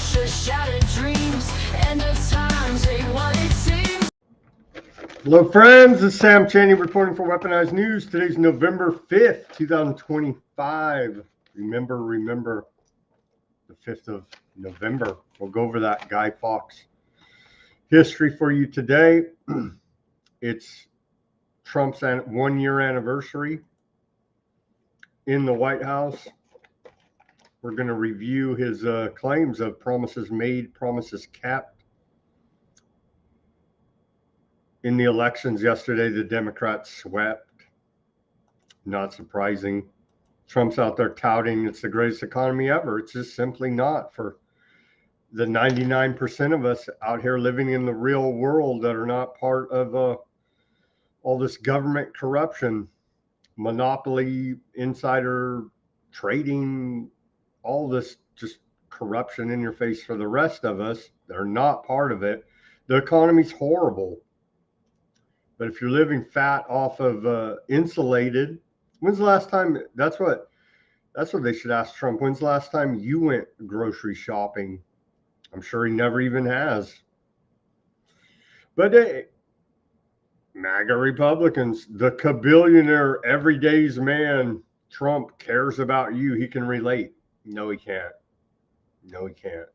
ambitious, shattered dreams. End of times ain't what it seems. Hello, friends. This is Sam Chaney reporting for Weaponized News. Today's November 5th, 2025. Remember the 5th of November. We'll go over that Guy Fawkes history for you today. It's Trump's 1-year anniversary in the White House. We're going to review his claims of promises made, promises kept. In the elections yesterday, the Democrats swept. Not surprising. Trump's out there touting it's the greatest economy ever. It's just simply not for the 99% of us out here living in the real world that are not part of all this government corruption, monopoly, insider trading, all this just corruption in your face. For the rest of us that are not part of it, the economy's horrible. But if you're living fat off of insulated, when's the last time? That's what they should ask Trump. When's the last time you went grocery shopping? I'm sure he never even has. But MAGA Republicans, the kabillionaire, everyday's man, Trump cares about you. He can relate. No, he can't. No, he can't.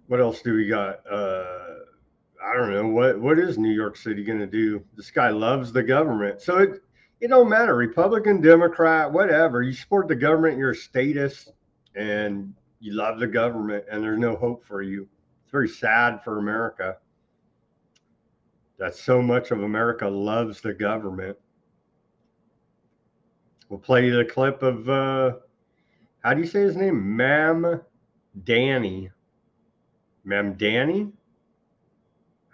What else do we got? I don't know. What is New York City going to do? This guy loves the government. So it don't matter. Republican, Democrat, whatever. You support the government, you're a statist, and you love the government, and there's no hope for you. It's very sad for America that so much of America loves the government. We'll play you the clip of, how do you say his name? Danny.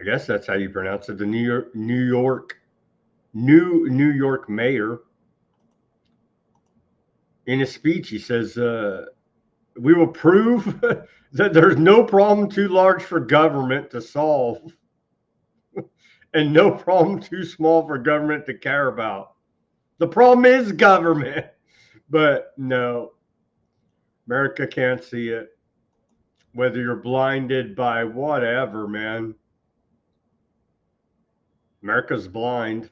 I guess that's how you pronounce it. The New York mayor. In a speech, he says, we will prove that there's no problem too large for government to solve and no problem too small for government to care about. The problem is government. But no, America can't see it. Whether you're blinded by whatever, man. America's blind.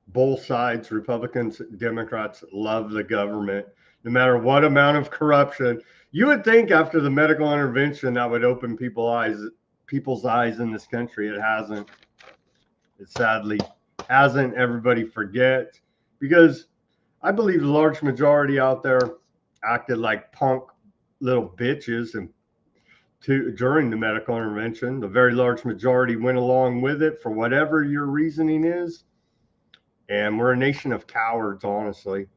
Both sides, Republicans, Democrats, love the government. No matter what amount of corruption. You would think after the medical intervention that would open people's eyes in this country. It hasn't. It sadly hasn't. Everybody forgets. Because I believe the large majority out there acted like punk little bitches and during the medical intervention. The very large majority went along with it for whatever your reasoning is. And we're a nation of cowards, honestly.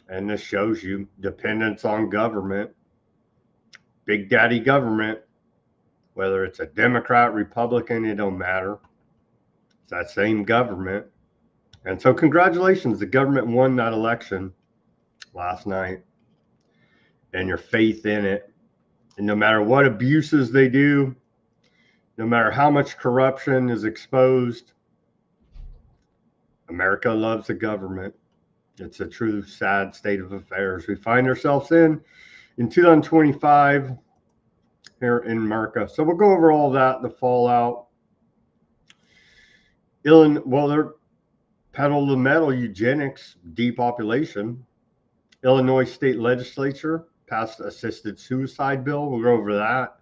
And this shows you dependence on government, big daddy government, whether it's a Democrat, Republican, it don't matter. It's that same government. And so congratulations, the government won that election last night. And your faith in it. And no matter what abuses they do, no matter how much corruption is exposed, America loves the government. It's a true sad state of affairs we find ourselves in 2025 here in America. So we'll go over all that, the fallout. They're pedal to metal eugenics, depopulation. Illinois state legislature passed assisted suicide bill. We'll go over that.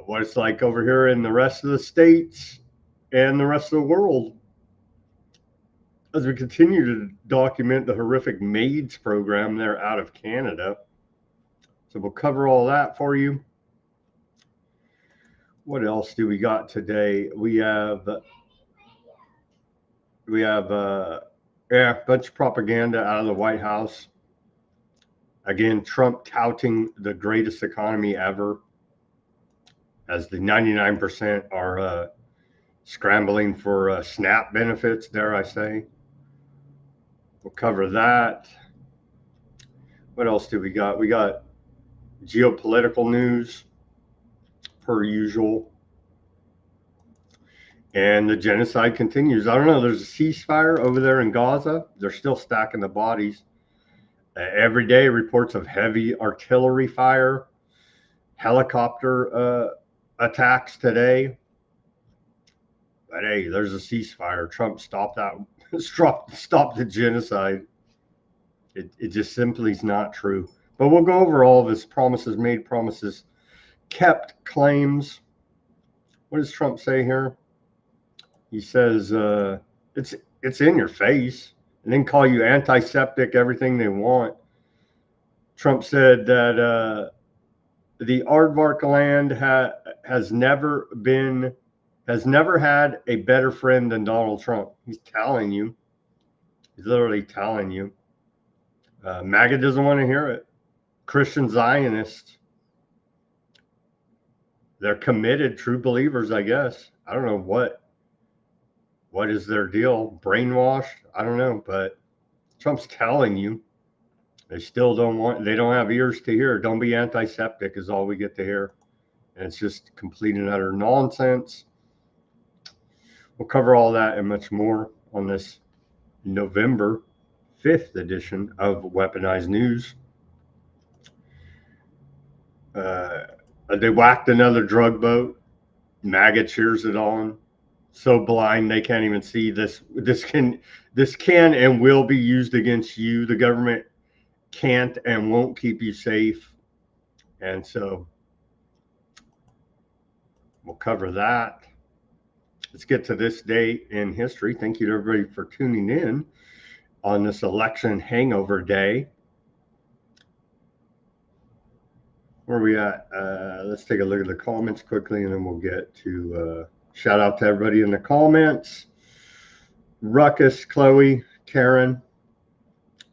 What it's like over here in the rest of the states and the rest of the world as we continue to document the horrific maids program there out of Canada. So we'll cover all that for you. What else do we got today? We have a bunch of propaganda out of the White House. Again, Trump touting the greatest economy ever, as the 99% are scrambling for SNAP benefits, dare I say. We'll cover that. What else do we got? We got geopolitical news, per usual. And the genocide continues. I don't know. There's a ceasefire over there in Gaza. They're still stacking the bodies. Every day, reports of heavy artillery fire, helicopter attacks today. But hey, there's a ceasefire. Trump stopped that. Stop the genocide. It just simply is not true. But we'll go over all of his promises made, promises kept, claims. What does Trump say here? He says it's in your face, and then call you antiseptic, everything they want. Trump said that the aardvark land has never had a better friend than Donald Trump. He's telling you. He's literally telling you. MAGA doesn't want to hear it. Christian Zionists, they're committed, true believers, I guess. I don't know what is their deal. Brainwashed? I don't know, but Trump's telling you. They still they don't have ears to hear. Don't be antiseptic is all we get to hear. And it's just complete and utter nonsense. We'll cover all that and much more on this November 5th edition of Weaponized News. They whacked another drug boat. MAGA cheers it on. So blind they can't even see this. This can and will be used against you. The government can't and won't keep you safe. And so we'll cover that. Let's get to this day in history. Thank you to everybody for tuning in on this election hangover day. Where are we at? Let's take a look at the comments quickly, and then we'll get to shout out to everybody in the comments. Ruckus, Chloe, Karen,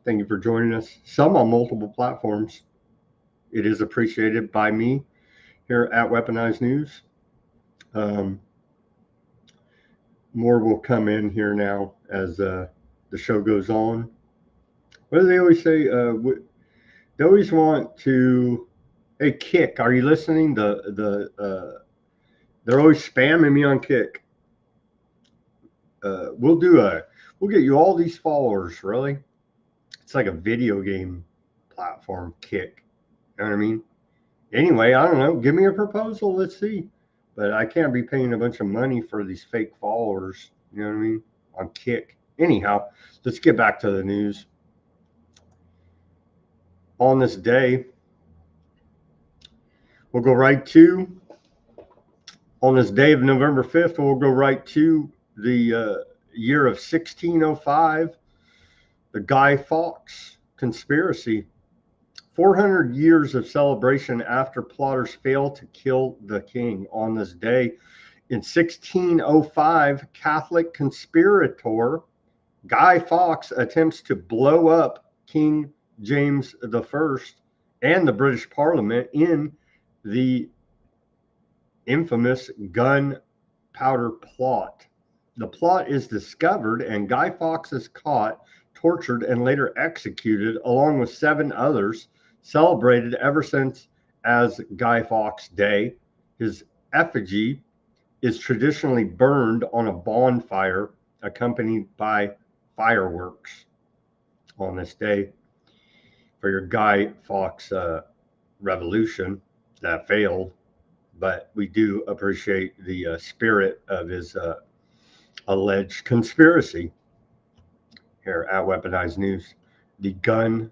thank you for joining us. Some on multiple platforms. It is appreciated by me here at Weaponized News. More will come in here now as the show goes on. What do they always say? They always want to, hey, Kick, are you listening? They're always spamming me on Kick. We'll get you all these followers, really. It's like a video game platform, Kick. You know what I mean? Anyway, I don't know. Give me a proposal. Let's see. But I can't be paying a bunch of money for these fake followers. You know what I mean? On Kick. Anyhow, let's get back to the news. On this day, we'll go right to, on this day of November 5th, we'll go right to the year of 1605, the Guy Fawkes conspiracy. 400 years of celebration after plotters failed to kill the king. On this day, in 1605, Catholic conspirator Guy Fawkes attempts to blow up King James I and the British Parliament in the infamous gunpowder plot. The plot is discovered, and Guy Fawkes is caught, tortured, and later executed, along with 7 others, celebrated ever since as Guy Fawkes Day. His effigy is traditionally burned on a bonfire, accompanied by fireworks on this day for your Guy Fawkes revolution that failed. But we do appreciate the spirit of his alleged conspiracy here at Weaponized News. The gun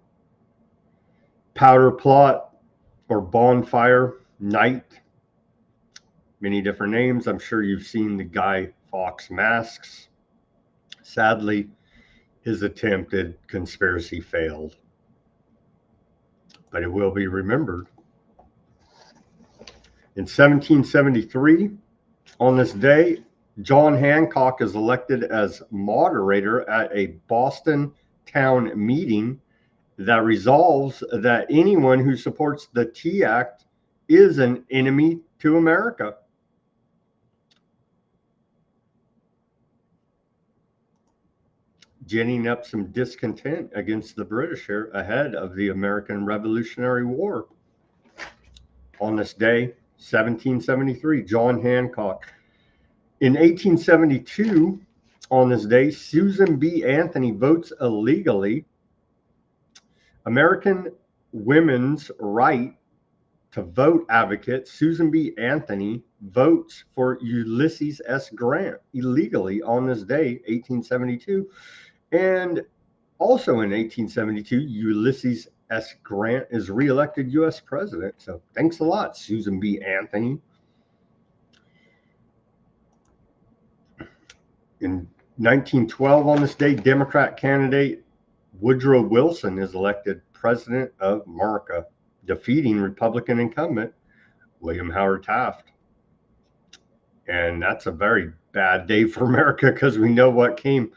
powder plot or bonfire night, many different names. I'm sure you've seen the Guy Fawkes masks. Sadly, his attempted conspiracy failed, but it will be remembered. In 1773, on this day, John Hancock is elected as moderator at a Boston town meeting that resolves that anyone who supports the Tea Act is an enemy to America. Ginning up some discontent against the British here ahead of the American Revolutionary War. On this day, 1773, John Hancock. In 1872, on this day, Susan B. Anthony votes illegally American women's right to vote advocate Susan B. Anthony votes for Ulysses S. Grant illegally on this day, 1872. And also in 1872, Ulysses S. Grant is reelected U.S. president. So thanks a lot, Susan B. Anthony. In 1912, on this day, Democrat candidate Woodrow Wilson is elected president of America, defeating Republican incumbent William Howard Taft. And that's a very bad day for America because we know what came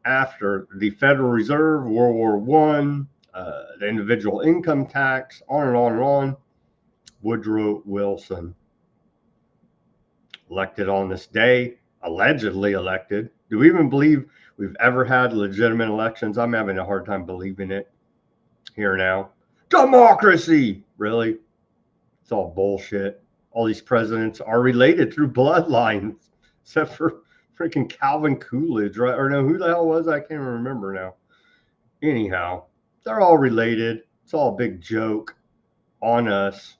after: the Federal Reserve, World War I, the individual income tax, on and on and on. Woodrow Wilson, elected on this day, allegedly elected. Do we even believe we've ever had legitimate elections? I'm having a hard time believing it here now. Democracy! Really? It's all bullshit. All these presidents are related through bloodlines, except for freaking Calvin Coolidge, right? Or no, who the hell was I? I can't even remember now. Anyhow, they're all related. It's all a big joke on us.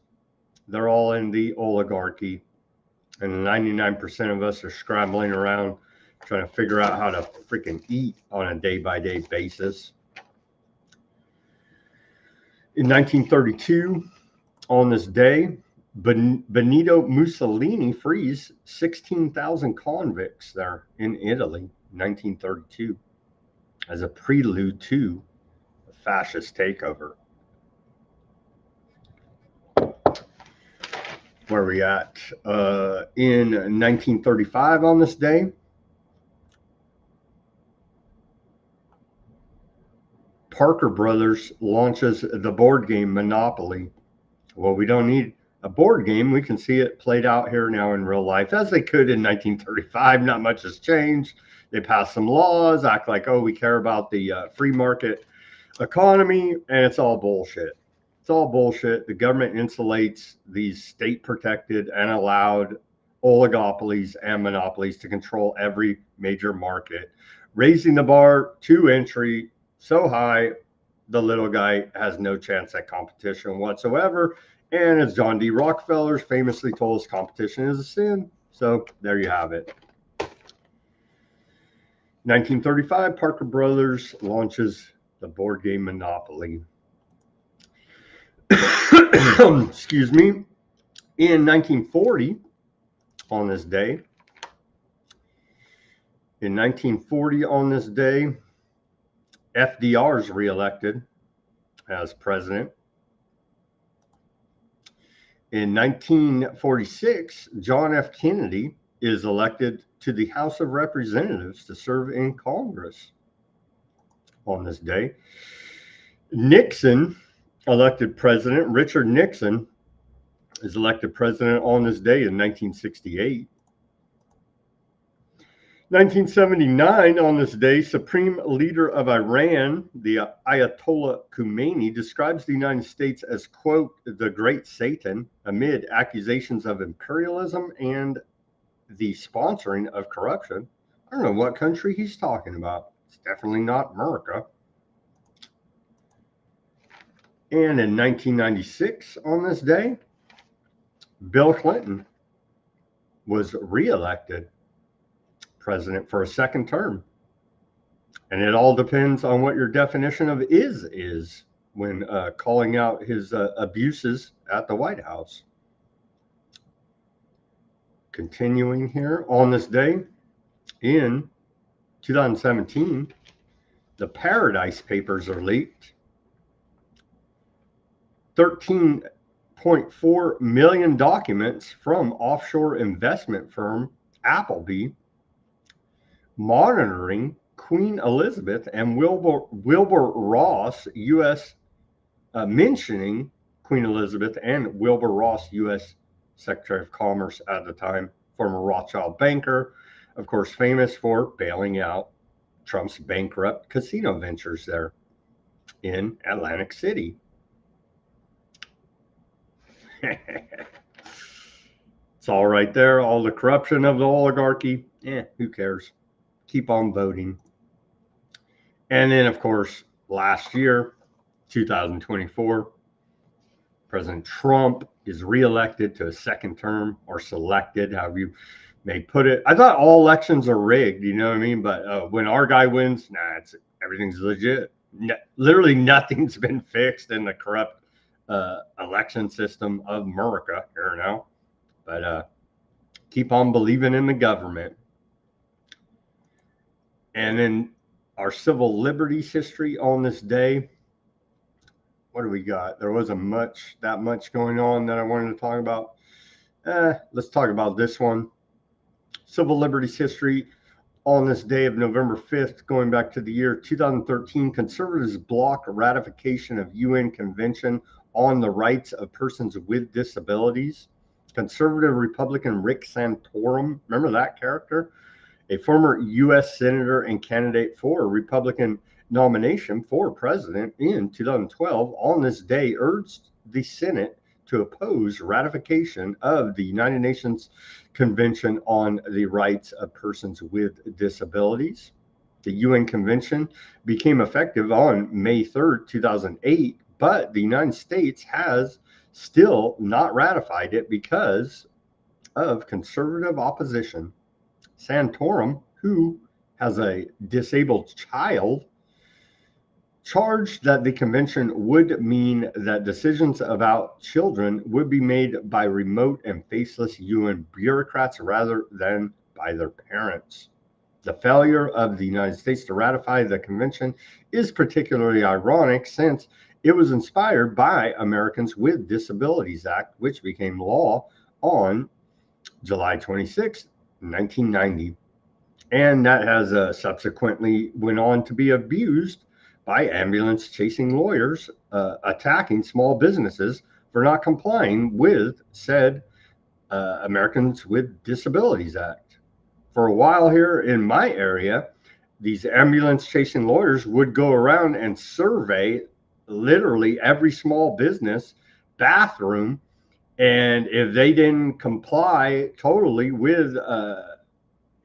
They're all in the oligarchy. And 99% of us are scrambling around trying to figure out how to freaking eat on a day-by-day basis. In 1932, on this day, Benito Mussolini frees 16,000 convicts there in Italy, 1932, as a prelude to a fascist takeover. Where are we at? In 1935, on this day, Parker Brothers launches the board game Monopoly. Well, we don't need a board game. We can see it played out here now in real life, as they could in 1935. Not much has changed. They passed some laws, act like, oh, we care about the free market economy, and it's all bullshit. It's all bullshit. The government insulates these state-protected and allowed oligopolies and monopolies to control every major market, raising the bar to entry so high the little guy has no chance at competition whatsoever. And as John D. Rockefeller famously told us, competition is a sin. So there you have it. 1935, Parker Brothers launches the board game Monopoly. Excuse me. In 1940, on this day, FDR is reelected as president. In 1946, John F. Kennedy is elected to the House of Representatives to serve in Congress on this day. Nixon elected president. Richard Nixon is elected president on this day in 1968. 1979, on this day, Supreme Leader of Iran, the Ayatollah Khomeini, describes the United States as, quote, the great Satan, amid accusations of imperialism and the sponsoring of corruption. I don't know what country he's talking about. It's definitely not America. And in 1996, on this day, Bill Clinton was reelected president for a second term. And it all depends on what your definition of is when calling out his abuses at the White House. Continuing here, on this day in 2017, the Paradise Papers are leaked. 13.4 million documents from offshore investment firm Appleby monitoring Queen Elizabeth and Wilbur Ross, U.S. Mentioning Queen Elizabeth and Wilbur Ross, U.S. Secretary of Commerce at the time, former Rothschild banker, of course, famous for bailing out Trump's bankrupt casino ventures there in Atlantic City. It's all right there. All the corruption of the oligarchy. Who cares? Keep on voting. And then, of course, last year, 2024, President Trump is reelected to a second term, or selected, however you may put it. I thought all elections are rigged, you know what I mean? But when our guy wins, nah, everything's legit. Literally nothing's been fixed in the corrupt election system of America here now. But keep on believing in the government. And then our civil liberties history on this day. What do we got? There wasn't that much going on that I wanted to talk about. Let's talk about this one. Civil liberties history on this day of November 5th, going back to the year 2013, conservatives block ratification of UN Convention on the Rights of Persons with Disabilities. Conservative Republican Rick Santorum, remember that character? A former U.S. Senator and candidate for a Republican nomination for president in 2012, on this day urged the Senate to oppose ratification of the United Nations Convention on the Rights of Persons with Disabilities. The UN Convention became effective on May 3rd, 2008, but the United States has still not ratified it because of conservative opposition. Santorum, who has a disabled child, charged that the convention would mean that decisions about children would be made by remote and faceless UN bureaucrats rather than by their parents. The failure of the United States to ratify the convention is particularly ironic since it was inspired by Americans with Disabilities Act, which became law on July 26, 1990. And that has subsequently went on to be abused by ambulance chasing lawyers attacking small businesses for not complying with said Americans with Disabilities Act. For a while here in my area, these ambulance chasing lawyers would go around and survey literally every small business bathroom, and if they didn't comply totally with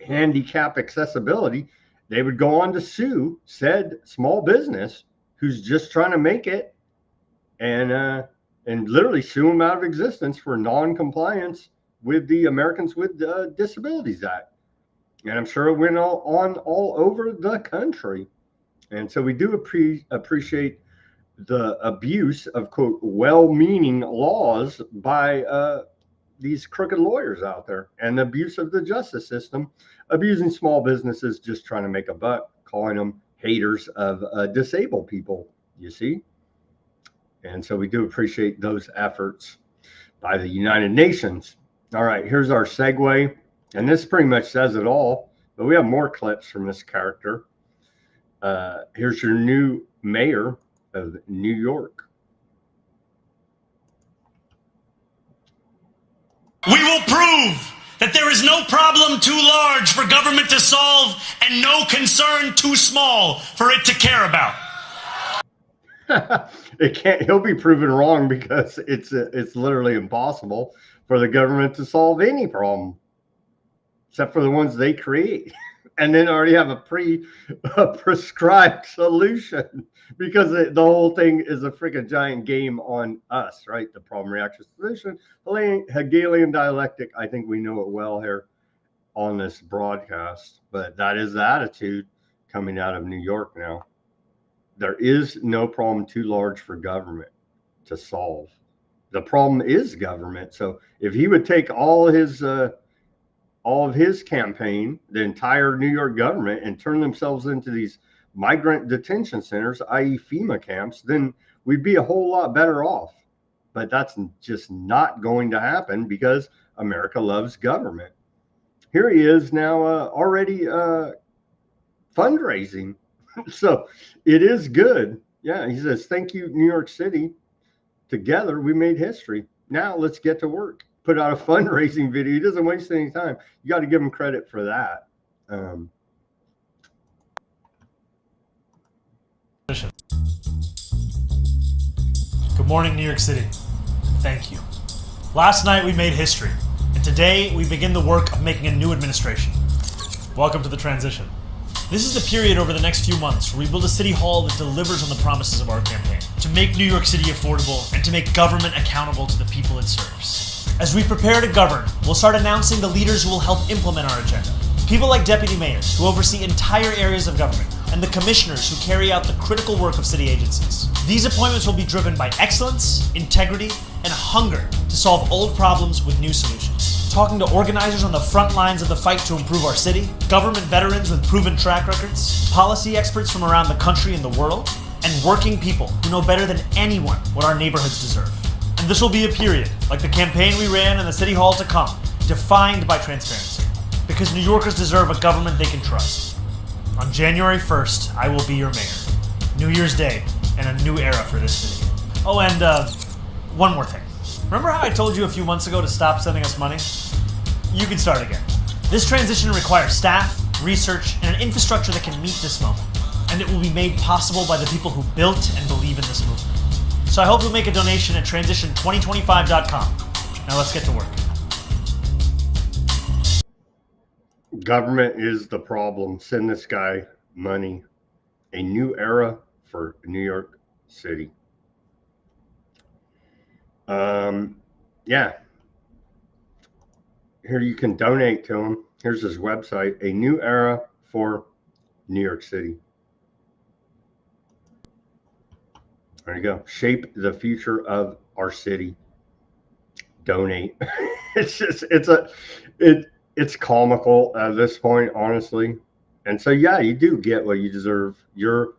handicap accessibility, they would go on to sue said small business who's just trying to make it, and literally sue them out of existence for non-compliance with the Americans with Disabilities Act. And I'm sure it went on all over the country. And so we do appreciate the abuse of, quote, well-meaning laws by these crooked lawyers out there, and the abuse of the justice system, abusing small businesses just trying to make a buck, calling them haters of disabled people, you see? And so we do appreciate those efforts by the United Nations. All right, here's our segue. And this pretty much says it all, but we have more clips from this character. Here's your new mayor of New York. We will prove that there is no problem too large for government to solve and no concern too small for it to care about. He'll be proven wrong, because it's literally impossible for the government to solve any problem except for the ones they create, and then already have a prescribed solution, because the whole thing is a freaking giant game on us, right? The problem, reaction, solution, Hegelian dialectic. I think we know it well here on this broadcast, but that is the attitude coming out of New York now. There is no problem too large for government to solve. The problem is government. So if he would take all of his campaign, the entire New York government, and turn themselves into these migrant detention centers, i.e. FEMA camps, then we'd be a whole lot better off. But that's just not going to happen, because America loves government. Here he is now already fundraising. So it is good. Yeah, he says, thank you, New York City. Together, we made history. Now let's get to work. Put out a fundraising video. He doesn't waste any time. You got to give him credit for that. Good morning, New York City. Thank you. Last night we made history, and today we begin the work of making a new administration. Welcome to the transition. This is the period over the next few months where we build a city hall that delivers on the promises of our campaign, to make New York City affordable and to make government accountable to the people it serves. As we prepare to govern, we'll start announcing the leaders who will help implement our agenda. People like deputy mayors who oversee entire areas of government, and the commissioners who carry out the critical work of city agencies. These appointments will be driven by excellence, integrity, and hunger to solve old problems with new solutions. Talking to organizers on the front lines of the fight to improve our city, government veterans with proven track records, policy experts from around the country and the world, and working people who know better than anyone what our neighborhoods deserve. And this will be a period, like the campaign we ran in the city hall to come, defined by transparency. Because New Yorkers deserve a government they can trust. On January 1st, I will be your mayor. New Year's Day, and a new era for this city. Oh, and one more thing. Remember how I told you a few months ago to stop sending us money? You can start again. This transition requires staff, research, and an infrastructure that can meet this moment. And it will be made possible by the people who built and believe in this movement. So I hope you'll make a donation at transition2025.com. Now let's get to work. Government is the problem. Send this guy money. A new era for New York City. Yeah. Here you can donate to him. Here's his website. A new era for New York City. There you go. Shape the future of our city. Donate. It's comical at this point, honestly. And so, yeah, you do get what you deserve. Your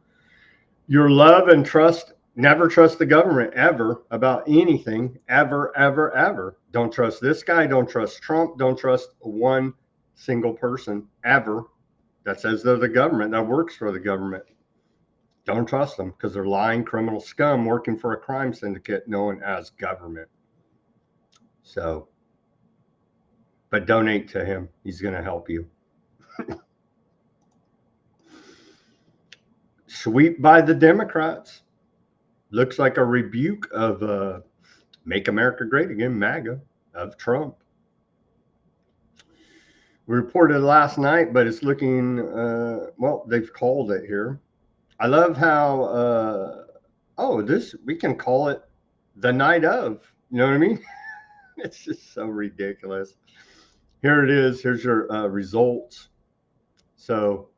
love and trust. Never trust the government ever about anything, ever, ever, ever. Don't trust this guy. Don't trust Trump. Don't trust one single person ever that says they're the government, that works for the government. Don't trust them because they're lying criminal scum working for a crime syndicate known as government. So, but donate to him. He's going to help you. Sweep by the Democrats. Looks like a rebuke of Make America Great Again, MAGA, of Trump. We reported last night, but it's looking, well, they've called it here. I love how, we can call it the night of, you know what I mean? It's just so ridiculous. Here it is. Here's your results. So,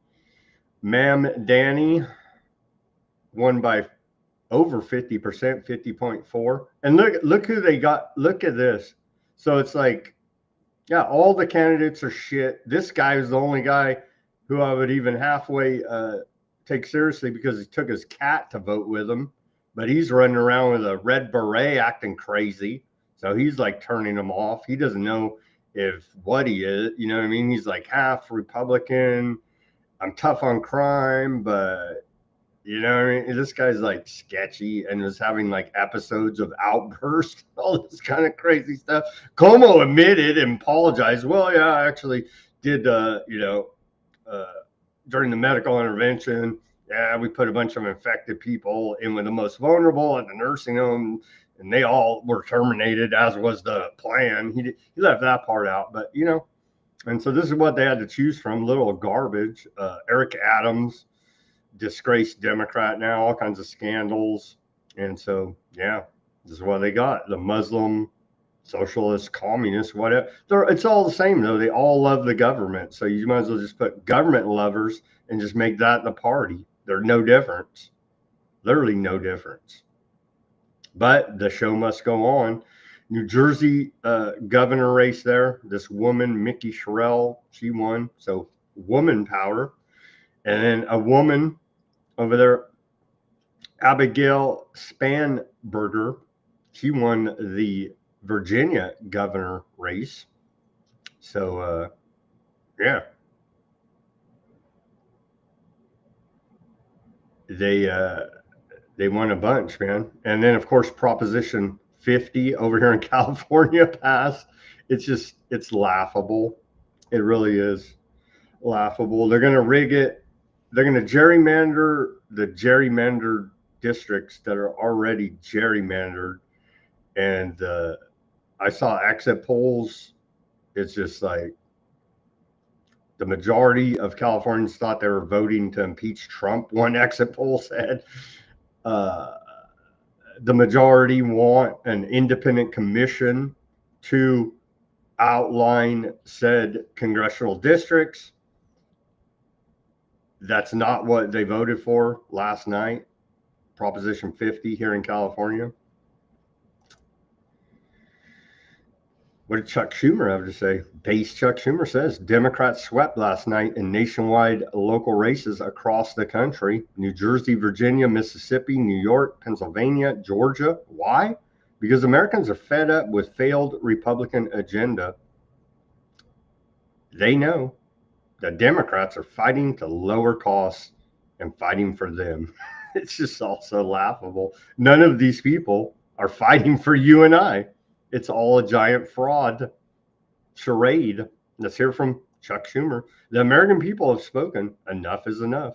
Ma'am Danny won by over 50%, 50.4. And look who they got. Look at this. So it's like, yeah, all the candidates are shit. This guy is the only guy who I would even halfway take seriously because he took his cat to vote with him. But he's running around with a red beret acting crazy. So he's like turning him off. He doesn't know what he is. You know what I mean? He's like half Republican. I'm tough on crime, but you know what I mean? This guy's like sketchy and was having like episodes of outbursts, all this kind of crazy stuff. Como admitted and apologized. Well, yeah, I actually did, during the medical intervention, yeah, we put a bunch of infected people in with the most vulnerable at the nursing home, and they all were terminated, as was the plan. He left that part out, but you know, and so this is what they had to choose from. Little garbage. Eric Adams, disgraced Democrat now, all kinds of scandals. And so, yeah, this is what they got. The Muslim, socialist, communist, whatever. It's all the same, though. They all love the government. So you might as well just put government lovers and just make that the party. There's no difference. Literally no difference. But the show must go on. New Jersey governor race there. This woman, Mickey Sherrill, she won. So woman power. And then a woman over there, Abigail Spanberger, she won the Virginia governor race. So, yeah. They won a bunch, man. And then, of course, Proposition 50 over here in California passed. It's laughable. It really is laughable. They're going to rig it. They're going to gerrymander the gerrymandered districts that are already gerrymandered. And I saw exit polls. It's just like, The majority of Californians thought they were voting to impeach Trump, one exit poll said. Uh, the majority want an independent commission to outline said congressional districts. That's not what they voted for last night, Proposition 50 here in California. What did Chuck Schumer have to say? Base Chuck Schumer says Democrats swept last night in nationwide local races across the country. New Jersey, Virginia, Mississippi, New York, Pennsylvania, Georgia. Why? Because Americans are fed up with failed Republican agenda. They know that Democrats are fighting to lower costs and fighting for them. It's just also laughable. None of these people are fighting for you and I. It's all a giant fraud charade. Let's hear from Chuck Schumer. The American people have spoken. Enough is enough.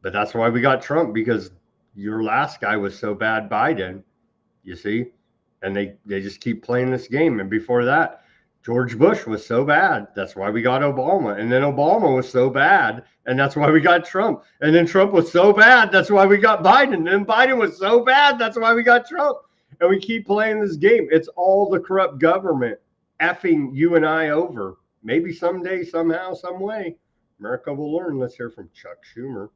But that's why we got Trump, because your last guy was so bad, Biden, you see? And they just keep playing this game. And before that, George Bush was so bad. That's why we got Obama. And then Obama was so bad. And that's why we got Trump. And then Trump was so bad. That's why we got Biden. And then Biden was so bad. That's why we got Trump. And we keep playing this game. It's all the corrupt government effing you and I over. Maybe someday, somehow, some way, America will learn. Let's hear from Chuck Schumer.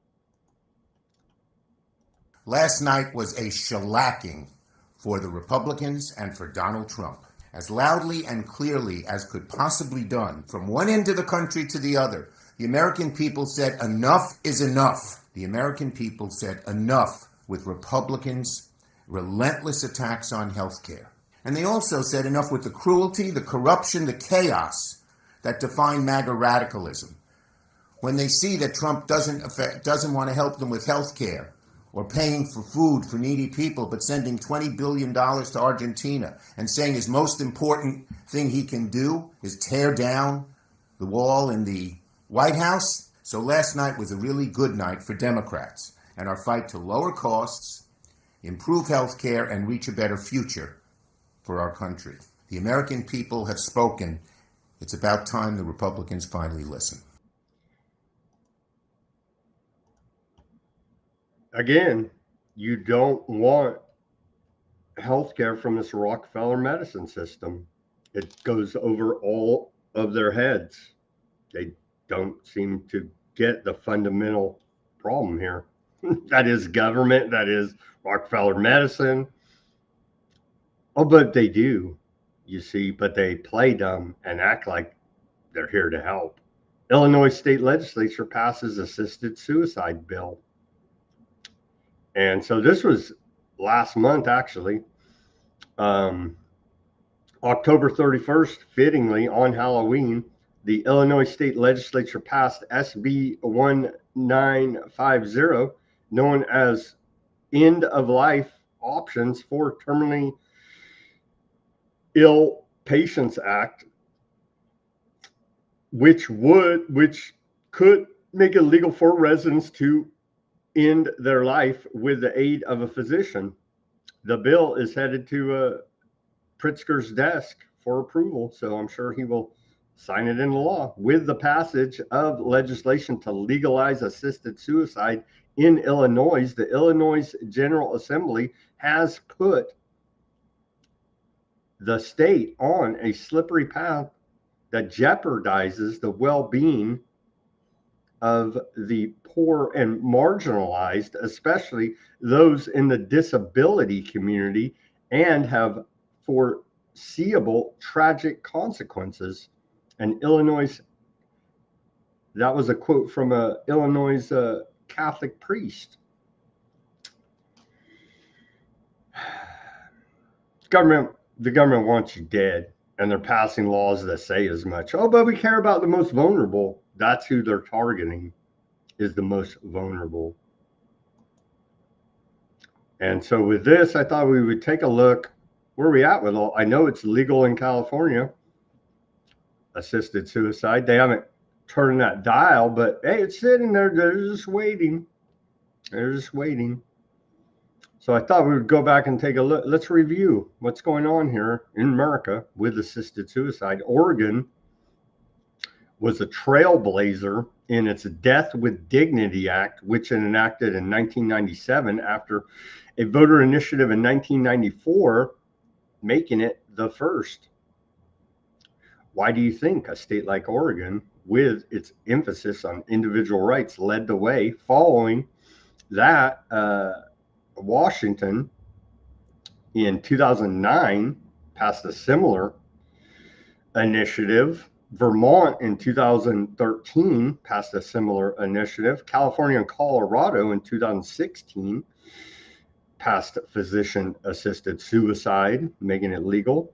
Last night was a shellacking for the Republicans and for Donald Trump. As loudly and clearly as could possibly done, from one end of the country to the other, the American people said enough is enough. The American people said enough with Republicans' relentless attacks on health care. And they also said enough with the cruelty, the corruption, the chaos that define MAGA radicalism. When they see that Trump doesn't want to help them with health care, or paying for food for needy people, but sending $20 billion to Argentina and saying his most important thing he can do is tear down the wall in the White House. So last night was a really good night for Democrats and our fight to lower costs, improve health care, and reach a better future for our country. The American people have spoken. It's about time the Republicans finally listen. Again, you don't want healthcare from this Rockefeller medicine system. It goes over all of their heads. They don't seem to get the fundamental problem here. That is government, that is Rockefeller medicine. Oh, but they do, you see, but they play dumb and act like they're here to help. Illinois state legislature passes assisted suicide bill. And so this was last month, actually. October 31st, fittingly, on Halloween, the Illinois state legislature passed SB 1950, known as End of Life Options for Terminally Ill Patients Act, which could make it legal for residents to end their life with the aid of a physician. The bill is headed to Pritzker's desk for approval, so I'm sure he will sign it into law. With the passage of legislation to legalize assisted suicide in Illinois, the Illinois General Assembly has put the state on a slippery path that jeopardizes the well-being of the poor and marginalized, especially those in the disability community, and have foreseeable tragic consequences. And Illinois, that was a quote from a Illinois Catholic priest. The government wants you dead, and they're passing laws that say as much. Oh, but we care about the most vulnerable. That's who they're targeting, is the most vulnerable. And so with this, I thought we would take a look where we at with all. I know it's legal in California, assisted suicide. They haven't turned that dial, but hey, it's sitting there. They're just waiting. They're just waiting. So I thought we would go back and take a look. Let's review what's going on here in America with assisted suicide. Oregon was a trailblazer in its Death with Dignity Act, which it enacted in 1997 after a voter initiative in 1994, making it the first. Why do you think a state like Oregon, with its emphasis on individual rights, led the way? Following that, Washington in 2009 passed a similar initiative. Vermont in 2013 passed a similar initiative. California and Colorado in 2016 passed physician-assisted suicide, making it legal.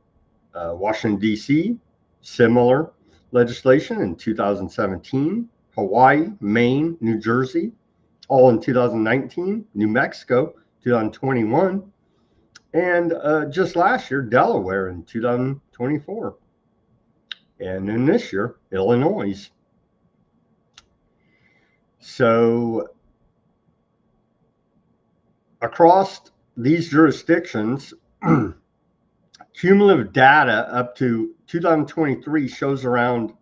Washington, D.C., similar legislation in 2017. Hawaii, Maine, New Jersey, all in 2019. New Mexico, 2021. And just last year, Delaware in 2024. And then this year, Illinois. So across these jurisdictions, cumulative data up to 2023 shows around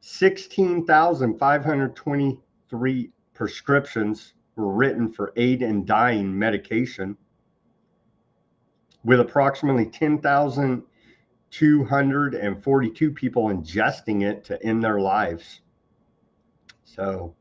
16,523 prescriptions were written for aid in dying medication, with approximately 10,242 people ingesting it to end their lives. So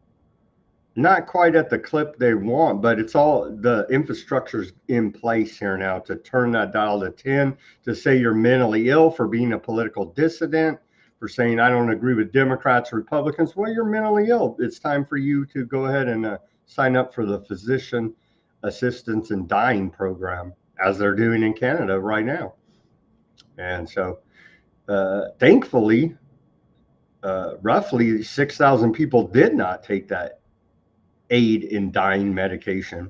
not quite at the clip they want, but it's all the infrastructure's in place here now to turn that dial to 10, to say you're mentally ill for being a political dissident, for saying I don't agree with Democrats or Republicans. Well, you're mentally ill. It's time for you to go ahead and sign up for the physician assistance in dying program, as they're doing in Canada right now. And so thankfully, roughly 6,000 people did not take that aid in dying medication.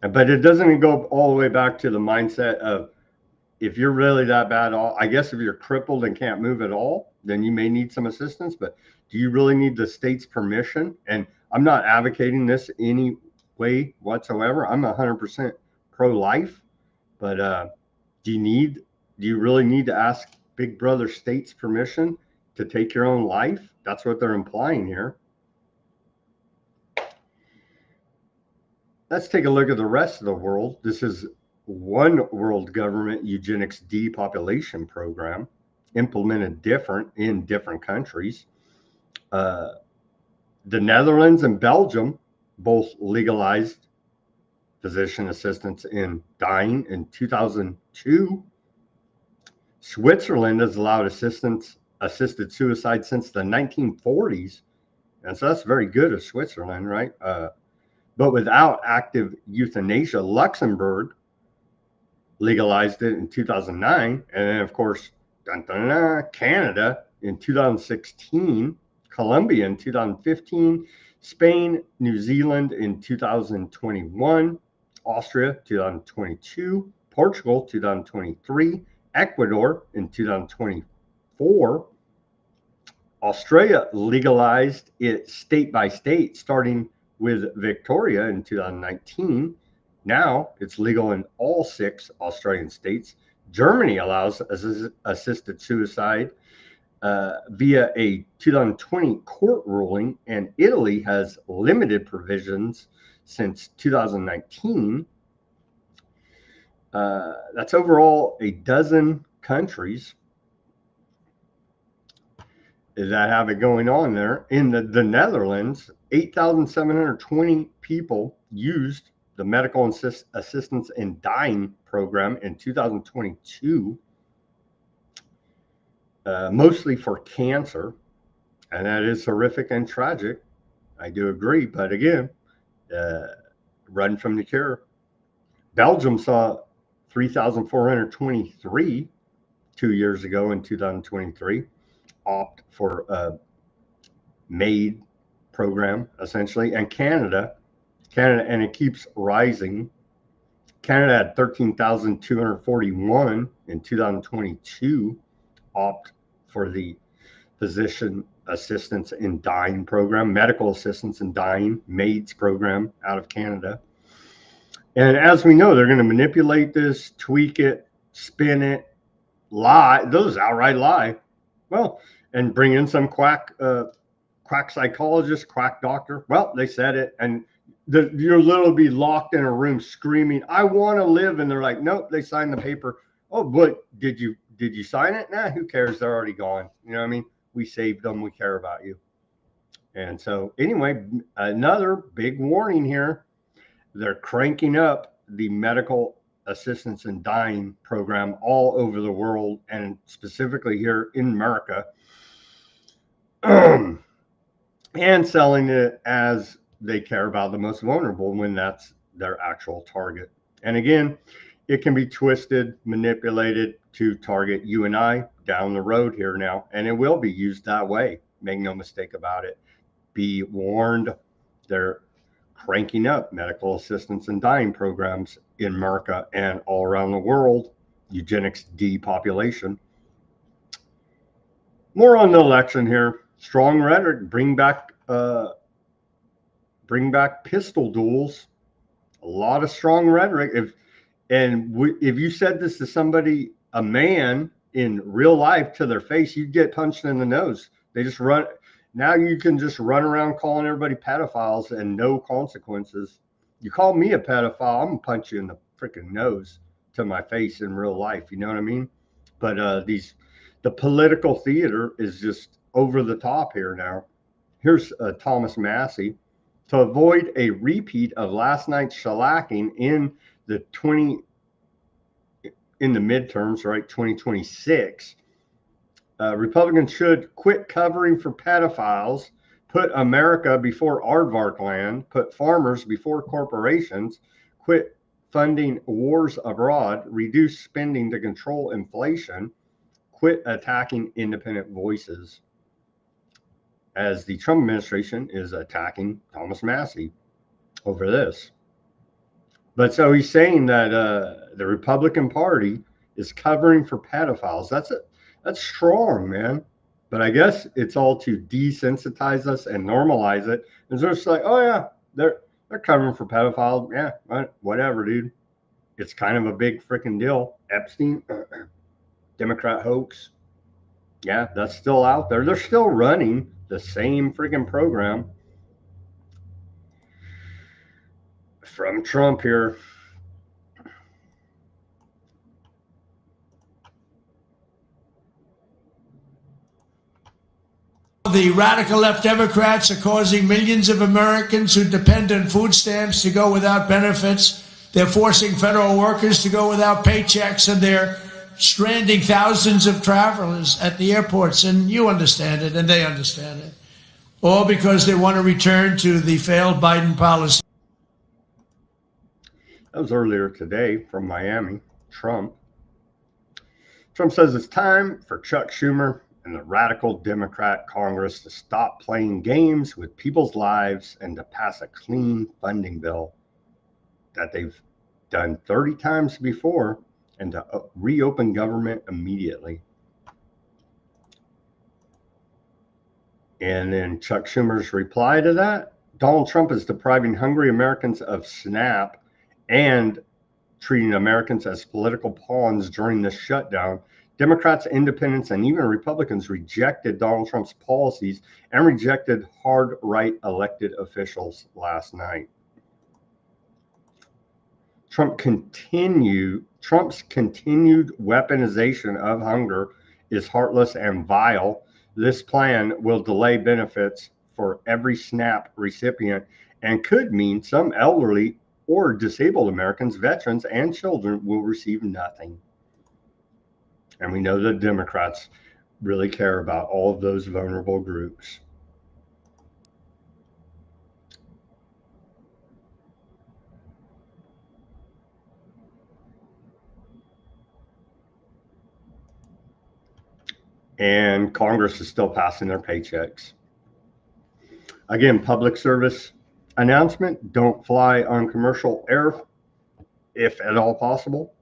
But it doesn't go all the way back to the mindset of, if you're really that bad, I guess if you're crippled and can't move at all, then you may need some assistance. But do you really need the state's permission? And I'm not advocating this any way whatsoever. I'm 100% pro-life. But do you really need to ask Big Brother state's permission to take your own life? That's what they're implying here. Let's take a look at the rest of the world. This is one world government eugenics depopulation program, implemented different in different countries. The Netherlands and Belgium both legalized physician assistance in dying in 2002. Switzerland has allowed assisted suicide since the 1940s. And so that's very good of Switzerland, right? But without active euthanasia. Luxembourg legalized it in 2009. And then, of course, Canada in 2016, Colombia in 2015, Spain, New Zealand in 2021, Austria 2022, Portugal 2023, Ecuador in 2024. Australia legalized it state by state, starting with Victoria in 2019. Now it's legal in all 6 Australian states. Germany allows assisted suicide via a 2020 court ruling, and Italy has limited provisions since 2019. That's overall a dozen countries that have it going on there. In the Netherlands, 8,720 people used the medical assistance in dying program in 2022, mostly for cancer. And that is horrific and tragic. I do agree. But again, run from the cure. Belgium saw 3,423 2 years ago in 2023 opt for a MAID program, essentially. And Canada, and it keeps rising. Canada had 13,241 in 2022 opt for the physician assistance in dying program, medical assistance in dying, MAIDS program out of Canada. And as we know, they're going to manipulate this, tweak it, spin it, lie. Those outright lie. Well, and bring in some quack psychologist, quack doctor. Well, they said it, and you'll literally be locked in a room screaming, "I want to live," and they're like, "Nope." They signed the paper. Oh, but did you sign it? Nah, who cares? They're already gone. You know what I mean? We saved them. We care about you. And so, anyway, another big warning here. They're cranking up the medical assistance in dying program all over the world, and specifically here in America, and selling it as they care about the most vulnerable when that's their actual target. And again, it can be twisted, manipulated to target you and I down the road here now, and it will be used that way. Make no mistake about it. Be warned, they're cranking up medical assistance and dying programs in America and all around the world. Eugenics depopulation. More on the election here. Strong rhetoric. Bring back pistol duels. A lot of strong rhetoric. If you said this to somebody, a man in real life, to their face, you'd get punched in the nose. They just run. Now you can just run around calling everybody pedophiles and no consequences. You call me a pedophile, I'm gonna punch you in the freaking nose to my face in real life. You know what I mean? But the political theater is just over the top here now. Here's Thomas Massey. To avoid a repeat of last night's shellacking in the midterms, right? 2026. Republicans should quit covering for pedophiles, put America before aardvark land, put farmers before corporations, quit funding wars abroad, reduce spending to control inflation, quit attacking independent voices. As the Trump administration is attacking Thomas Massey over this. But so he's saying that the Republican Party is covering for pedophiles. That's strong, man. But I guess it's all to desensitize us and normalize it. And so it's like, oh yeah, they're covering for pedophiles. Yeah, whatever, dude. It's kind of a big freaking deal. Epstein, Democrat hoax. Yeah, that's still out there. They're still running the same freaking program from Trump here. The radical left Democrats are causing millions of Americans who depend on food stamps to go without benefits. They're forcing federal workers to go without paychecks, and they're stranding thousands of travelers at the airports. And you understand it, and they understand it. All because they want to return to the failed Biden policy. That was earlier today from Miami. Trump says it's time for Chuck Schumer and the radical Democrat Congress to stop playing games with people's lives and to pass a clean funding bill that they've done 30 times before, and to reopen government immediately. And then Chuck Schumer's reply to that: Donald Trump is depriving hungry Americans of SNAP and treating Americans as political pawns during this shutdown. Democrats, independents, and even Republicans rejected Donald Trump's policies and rejected hard right elected officials last night. Trump's continued weaponization of hunger is heartless and vile. This plan will delay benefits for every SNAP recipient and could mean some elderly or disabled Americans, veterans, and children will receive nothing. And we know that Democrats really care about all of those vulnerable groups. And Congress is still passing their paychecks. Again, public service announcement: don't fly on commercial air if at all possible.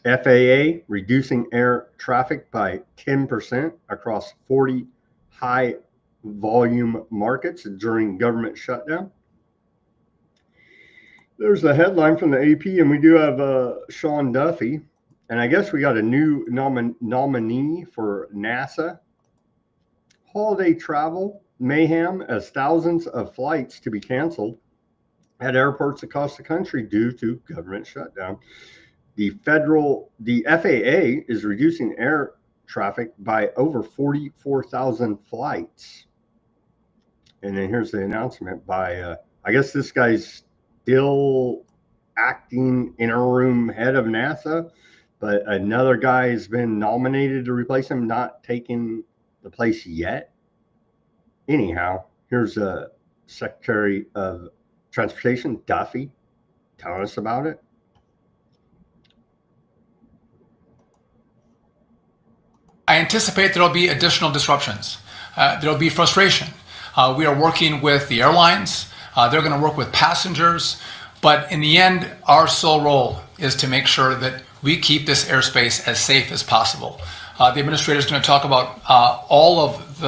FAA reducing air traffic by 10% across 40 high volume markets during government shutdown. There's a headline from the AP, and we do have Sean Duffy. And I guess we got a new nominee for NASA holiday travel mayhem as thousands of flights to be canceled at airports across the country due to government shutdown. The FAA is reducing air traffic by over 44,000 flights. And then here's the announcement by, I guess this guy's still acting interim head of NASA, but another guy has been nominated to replace him, not taking the place yet. Anyhow, here's Secretary of Transportation, Duffy, telling us about it. I anticipate there'll be additional disruptions. There'll be frustration. We are working with the airlines. They're going to work with passengers. But in the end, our sole role is to make sure that we keep this airspace as safe as possible. The administrator is going to talk about all of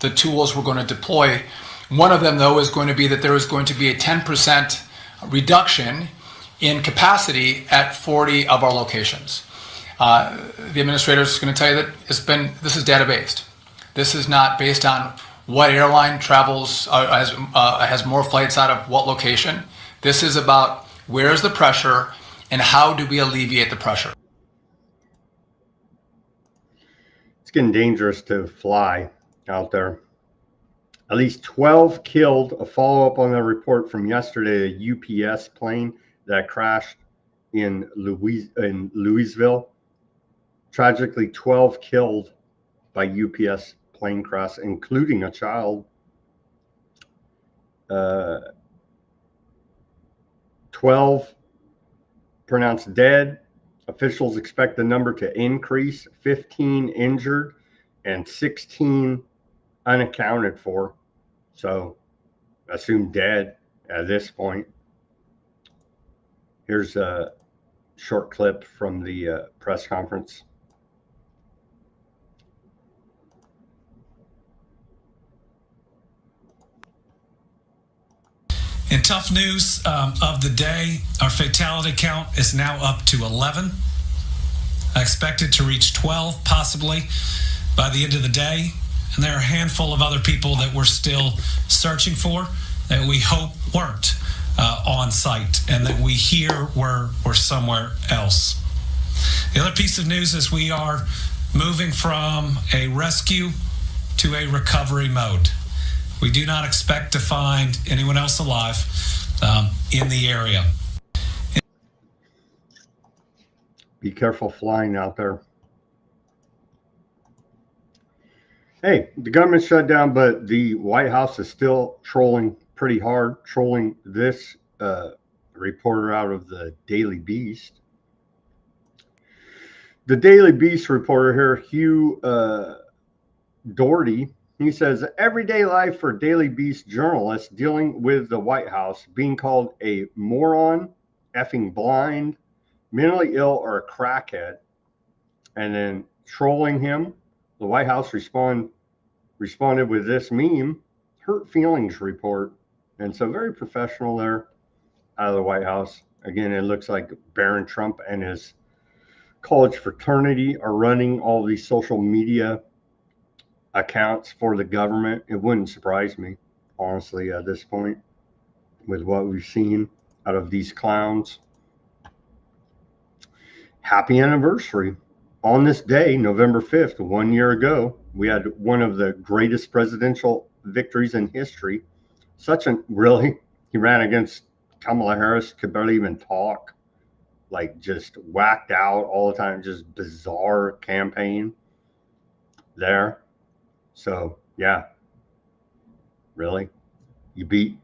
the tools we're going to deploy. One of them, though, is going to be that there is going to be a 10% reduction in capacity at 40 of our locations. The administrator is going to tell you that this is data-based. This is not based on what airline travels, has more flights out of what location. This is about where's the pressure and how do we alleviate the pressure. It's getting dangerous to fly out there. At least 12 killed. A follow-up on the report from yesterday, a UPS plane that crashed in Louisville. Tragically, 12 killed by UPS plane crash, including a child. 12 pronounced dead. Officials expect the number to increase. 15 injured and 16 unaccounted for. So, assumed dead at this point. Here's a short clip from the press conference. In tough news of the day, our fatality count is now up to 11. I expect it to reach 12 possibly by the end of the day. And there are a handful of other people that we're still searching for that we hope weren't on site and that we hear were somewhere else. The other piece of news is we are moving from a rescue to a recovery mode. We do not expect to find anyone else alive in the area. Be careful flying out there. Hey, the government shut down, but the White House is still trolling pretty hard, trolling this reporter out of the Daily Beast. The Daily Beast reporter here, Hugh Doherty, he says, everyday life for Daily Beast journalists dealing with the White House, being called a moron, effing blind, mentally ill, or a crackhead, and then trolling him. The White House responded with this meme, hurt feelings report. And so very professional there out of the White House. Again, it looks like Barron Trump and his college fraternity are running all these social media accounts for the government. It wouldn't surprise me, honestly, at this point, with what we've seen out of these clowns. Happy anniversary. On this day, November 5th, 1 year ago, we had one of the greatest presidential victories in history. He ran against Kamala Harris, could barely even talk, like just whacked out all the time, just bizarre campaign there. So, yeah, really? You beat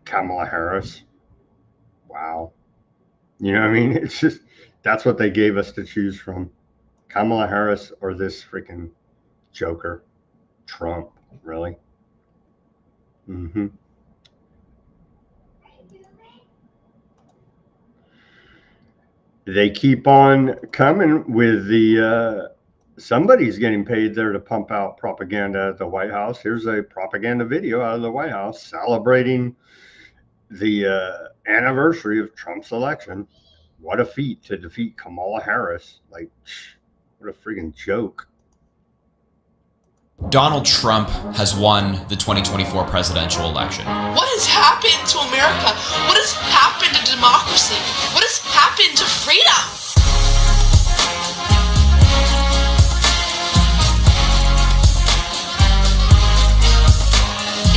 Kamala Harris? Wow. You know what I mean? It's just, that's what they gave us to choose from. Kamala Harris or this freaking joker, Trump, really? Mm-hmm. They keep on coming with the, somebody's getting paid there to pump out propaganda at the White House. Here's a propaganda video out of the White House celebrating the anniversary of Trump's election. What a feat to defeat Kamala Harris. Like, what a friggin' joke. Donald Trump has won the 2024 presidential election. What has happened to America? What has happened to democracy? What has happened to freedom?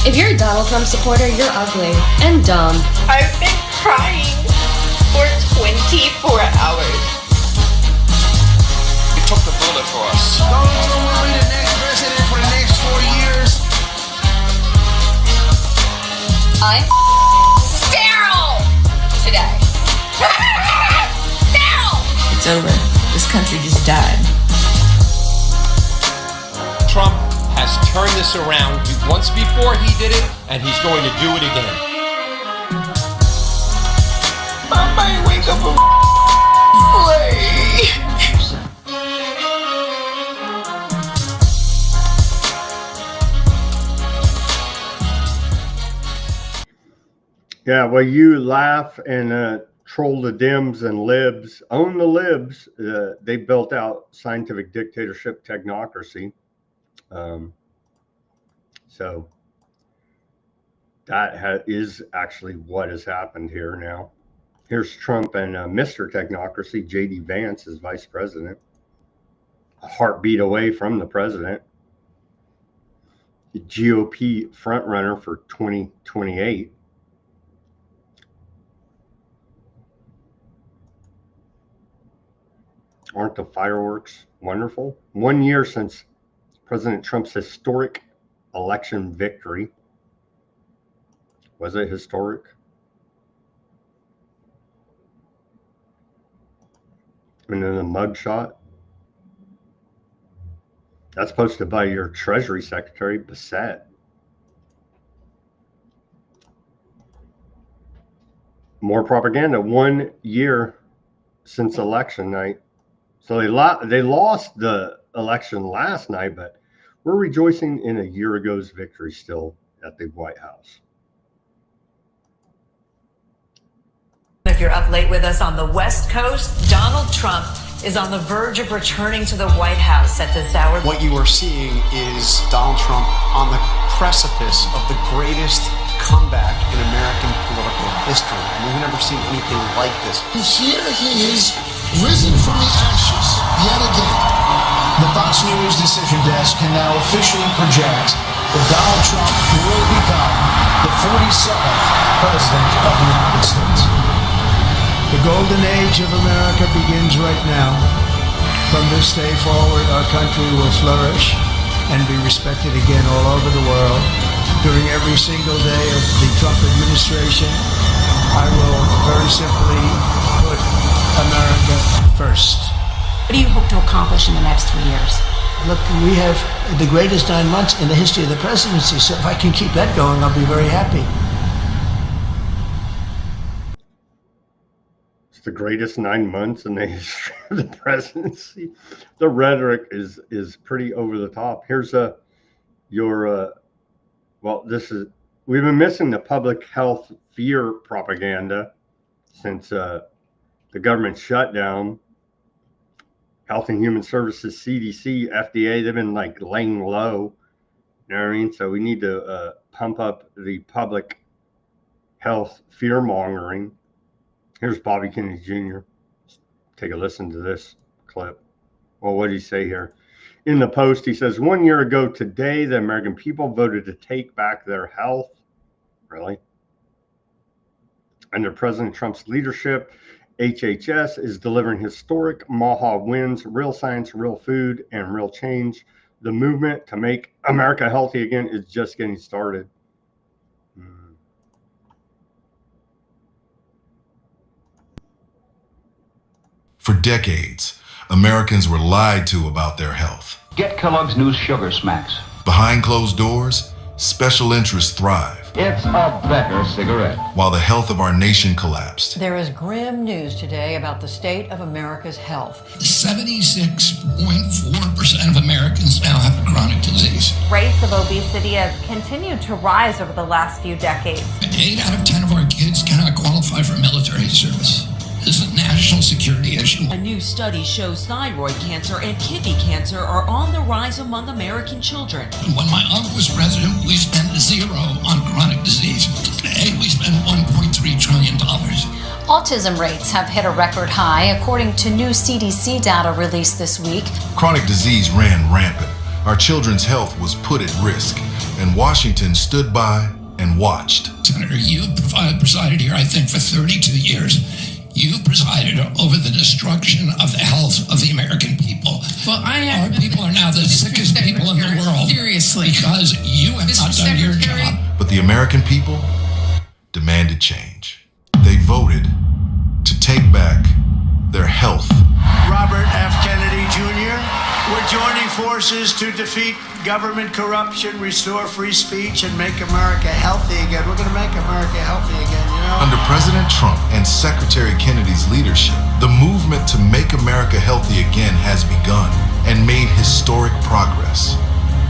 If you're a Donald Trump supporter, you're ugly and dumb. I've been crying for 24 hours. He took the bullet for us. Donald Trump will be the next president for the next 4 years. I'm Feral today. Feral! It's over. This country just died. Trump has turned this around. Once before he did it, and he's going to do it again. I might wake up and Yeah, well, you laugh and troll the Dems and libs, own the libs. They built out scientific dictatorship technocracy. So that is actually what has happened here now. Here's Trump and Mr. Technocracy, J.D. Vance as vice president, a heartbeat away from the president, the GOP frontrunner for 2028. Aren't the fireworks wonderful? 1 year since President Trump's historic election victory. Was it historic? And then the mugshot. That's posted by your Treasury Secretary, Bitchute. More propaganda. 1 year since election night. So they lost the election last night, but we're rejoicing in a year ago's victory still at the White House. If you're up late with us on the West Coast, Donald Trump is on the verge of returning to the White House at this hour. What you are seeing is Donald Trump on the precipice of the greatest comeback in American political history. And we've never seen anything like this. Here he is, risen from the ashes yet again. The Fox News decision desk can now officially project that Donald Trump will become the 47th president of the United States. The golden age of America begins right now. From this day forward, our country will flourish and be respected again all over the world. During every single day of the Trump administration, I will very simply put America first. What do you hope to accomplish in the next 3 years? Look, we have the greatest 9 months in the history of the presidency, so if I can keep that going, I'll be very happy. It's the greatest 9 months in the history of the presidency. The rhetoric is pretty over the top. Here's we've been missing the public health fear propaganda since the government shutdown. Health and Human Services, CDC, FDA, they've been like laying low. You know what I mean? So we need to pump up the public health fear mongering. Here's Bobby Kennedy Jr. Take a listen to this clip. Well, what did he say here? In the Post, he says, 1 year ago today, the American people voted to take back their health. Really? Under President Trump's leadership, HHS is delivering historic MAHA wins, real science, real food, and real change. The movement to make America healthy again is just getting started. For decades, Americans were lied to about their health. Get Kellogg's new Sugar Smacks. Behind closed doors, special interests thrive. It's a better cigarette. While the health of our nation collapsed. There is grim news today about the state of America's health. 76.4% of Americans now have a chronic disease. Rates of obesity have continued to rise over the last few decades. 8 out of 10 of our kids cannot qualify for military service. is a national security issue. A new study shows thyroid cancer and kidney cancer are on the rise among American children. When my uncle was president, we spent zero on chronic disease. Today, we spend $1.3 trillion. Autism rates have hit a record high, according to new CDC data released this week. Chronic disease ran rampant. Our children's health was put at risk, and Washington stood by and watched. Senator, you've presided here, I think, for 32 years. You've presided over the destruction of the health of the American people. Well, Our people are now the sickest people in the world. Seriously. Because you have not done your job. But the American people demanded change. They voted to take back their health. Robert F. Kennedy Jr., we're joining forces to defeat government corruption, restore free speech, and make America healthy again. We're going to make America healthy again, you know? Under President Trump and Secretary Kennedy's leadership, the movement to make America healthy again has begun and made historic progress.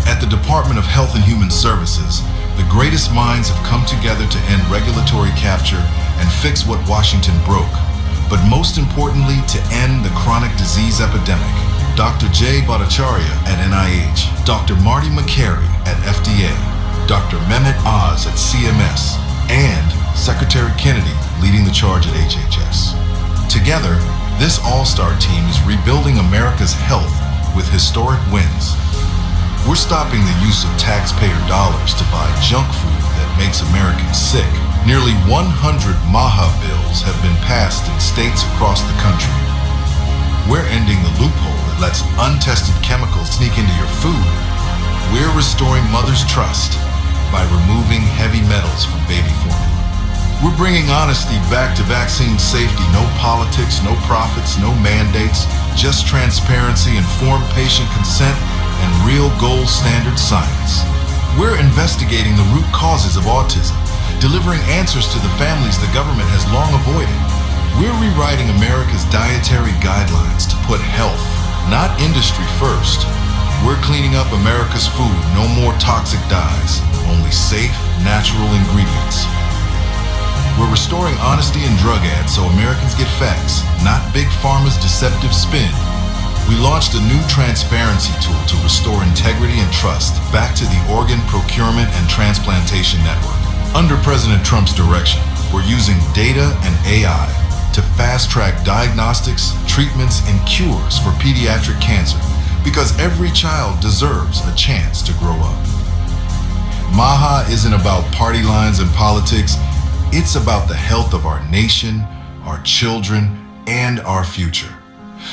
At the Department of Health and Human Services, the greatest minds have come together to end regulatory capture and fix what Washington broke, but most importantly, to end the chronic disease epidemic. Dr. Jay Bhattacharya at NIH, Dr. Marty McCary at FDA, Dr. Mehmet Oz at CMS, and Secretary Kennedy leading the charge at HHS. Together, this all-star team is rebuilding America's health with historic wins. We're stopping the use of taxpayer dollars to buy junk food that makes Americans sick. Nearly 100 MAHA bills have been passed in states across the country. We're ending the loophole that lets untested chemicals sneak into your food. We're restoring mothers' trust by removing heavy metals from baby formula. We're bringing honesty back to vaccine safety. No politics, no profits, no mandates, just transparency, informed patient consent, and real gold standard science. We're investigating the root causes of autism, delivering answers to the families the government has long avoided. We're rewriting America's dietary guidelines to put health, not industry, first. We're cleaning up America's food. No more toxic dyes, only safe, natural ingredients. We're restoring honesty in drug ads so Americans get facts, not Big Pharma's deceptive spin. We launched a new transparency tool to restore integrity and trust back to the organ procurement and transplantation network. Under President Trump's direction, we're using data and AI to fast-track diagnostics, treatments, and cures for pediatric cancer, because every child deserves a chance to grow up. MAHA isn't about party lines and politics. It's about the health of our nation, our children, and our future.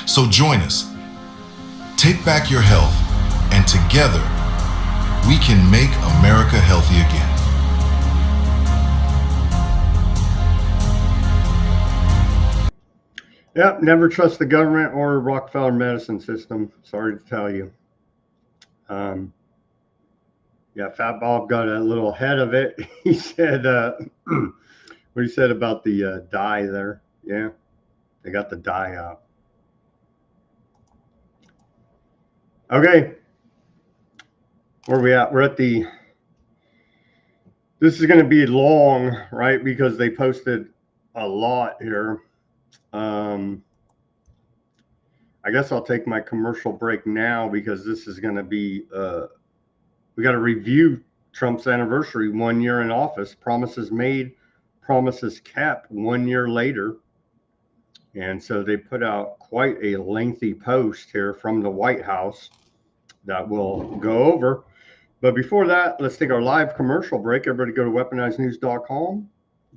So join us. Take back your health, and together, we can make America healthy again. Yep, never trust the government or Rockefeller medicine system. Sorry to tell you. Yeah, Fat Bob got a little ahead of it. He said, what he said about the dye there. Yeah, they got the dye out. Okay, where are we at? We're at the, this is going to be long, right? Because they posted a lot here. I guess I'll take my commercial break now because this is going to be, we got to review Trump's anniversary, 1 year in office, promises made, promises kept 1 year later. And so they put out quite a lengthy post here from the White House that we'll go over. But before that, let's take our live commercial break. Everybody go to weaponizednews.com,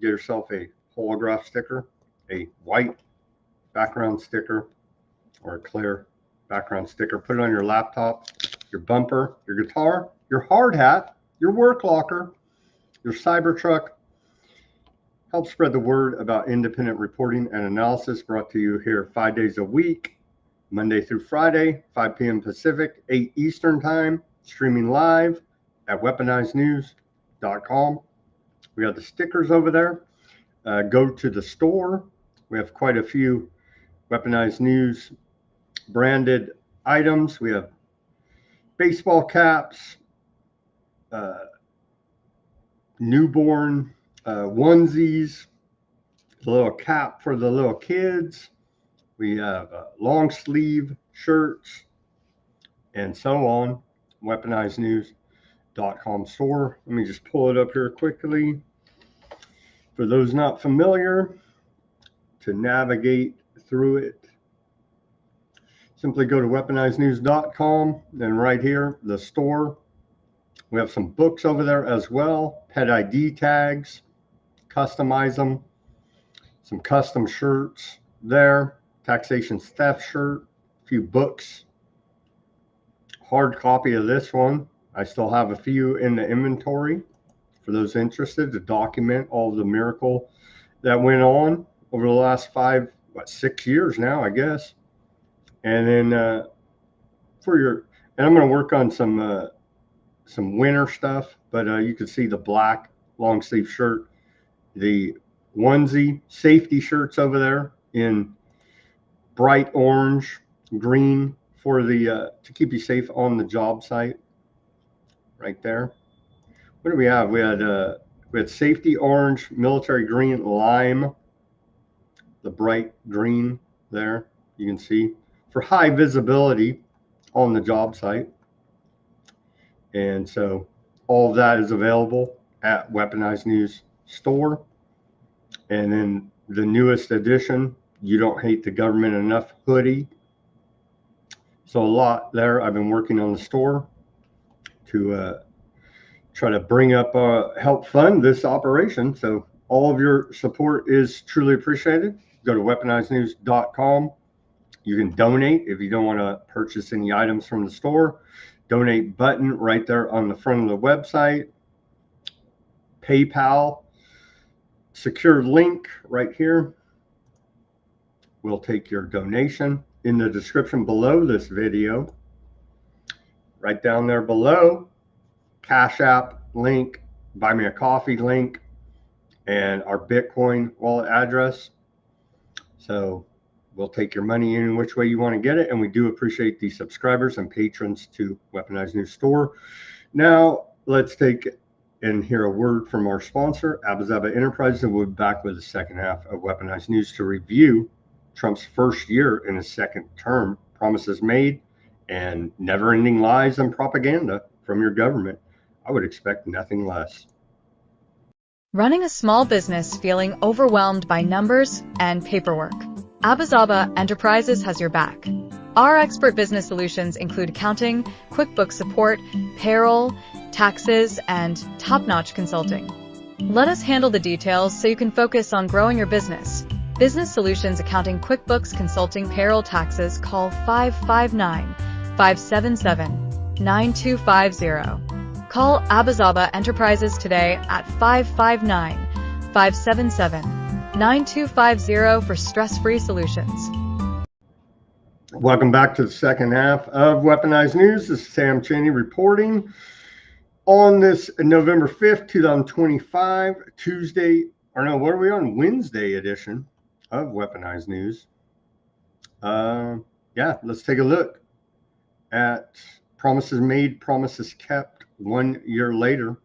get yourself a holograph sticker, a white background sticker, or a clear background sticker. Put it on your laptop, your bumper, your guitar, your hard hat, your work locker, your Cybertruck. Help spread the word about independent reporting and analysis, brought to you here 5 days a week, Monday through Friday, 5 p.m. Pacific, 8 Eastern time, streaming live at weaponizednews.com. We got the stickers over there. Go to the store. We have quite a few Weaponized News branded items. We have baseball caps, newborn onesies, The little cap for the little kids. We have long sleeve shirts and so on. Weaponizednews.com store. Let me just pull it up here quickly. For those not familiar, to navigate through it, simply go to weaponizednews.com. Then right here, the store. We have some books over there as well. Pet ID tags, customize them. Some custom shirts there. Taxation theft shirt, a few books. Hard copy of this one. I still have a few in the inventory for those interested to document all the miracle that went on over the last 6 years now, I guess. And then and I'm going to work on some winter stuff, but you can see the black long sleeve shirt, the onesie safety shirts over there in bright orange, green for the to keep you safe on the job site. Right there. What do we have? We had safety orange, military green, lime, the bright green there. You can see for high visibility on the job site. And so all of that is available at Weaponized News store. And then the newest edition, You Don't Hate the Government Enough hoodie. So a lot there. I've been working on the store to try to bring up, help fund this operation. So all of your support is truly appreciated. Go to weaponizednews.com. You can donate if you don't want to purchase any items from the store. Donate button right there on the front of the website. PayPal, secure link right here. We'll take your donation in the description below this video. Right down there below, Cash App link, buy me a coffee link, and our Bitcoin wallet address. So we'll take your money in which way you want to get it. And we do appreciate the subscribers and patrons to Weaponized News Store. Now let's take and hear a word from our sponsor, Abba Enterprises, and we'll be back with the second half of Weaponized News to review Trump's first year in his second term, promises made, and never-ending lies and propaganda from your government. I would expect nothing less. Running a small business feeling overwhelmed by numbers and paperwork? Abba Enterprises has your back. Our expert business solutions include accounting, QuickBooks support, payroll, taxes, and top-notch consulting. Let us handle the details so you can focus on growing your business. Business Solutions Accounting, QuickBooks, Consulting, Payroll, Taxes. Call 559-577-9250. Call Abba Enterprises today at 559-577-9250 for stress-free solutions. Welcome back to the second half of Weaponized News. This is Sam Cheney reporting on this November 5th, 2025, Wednesday edition of Weaponized News. Let's take a look at promises made, promises kept 1 year later.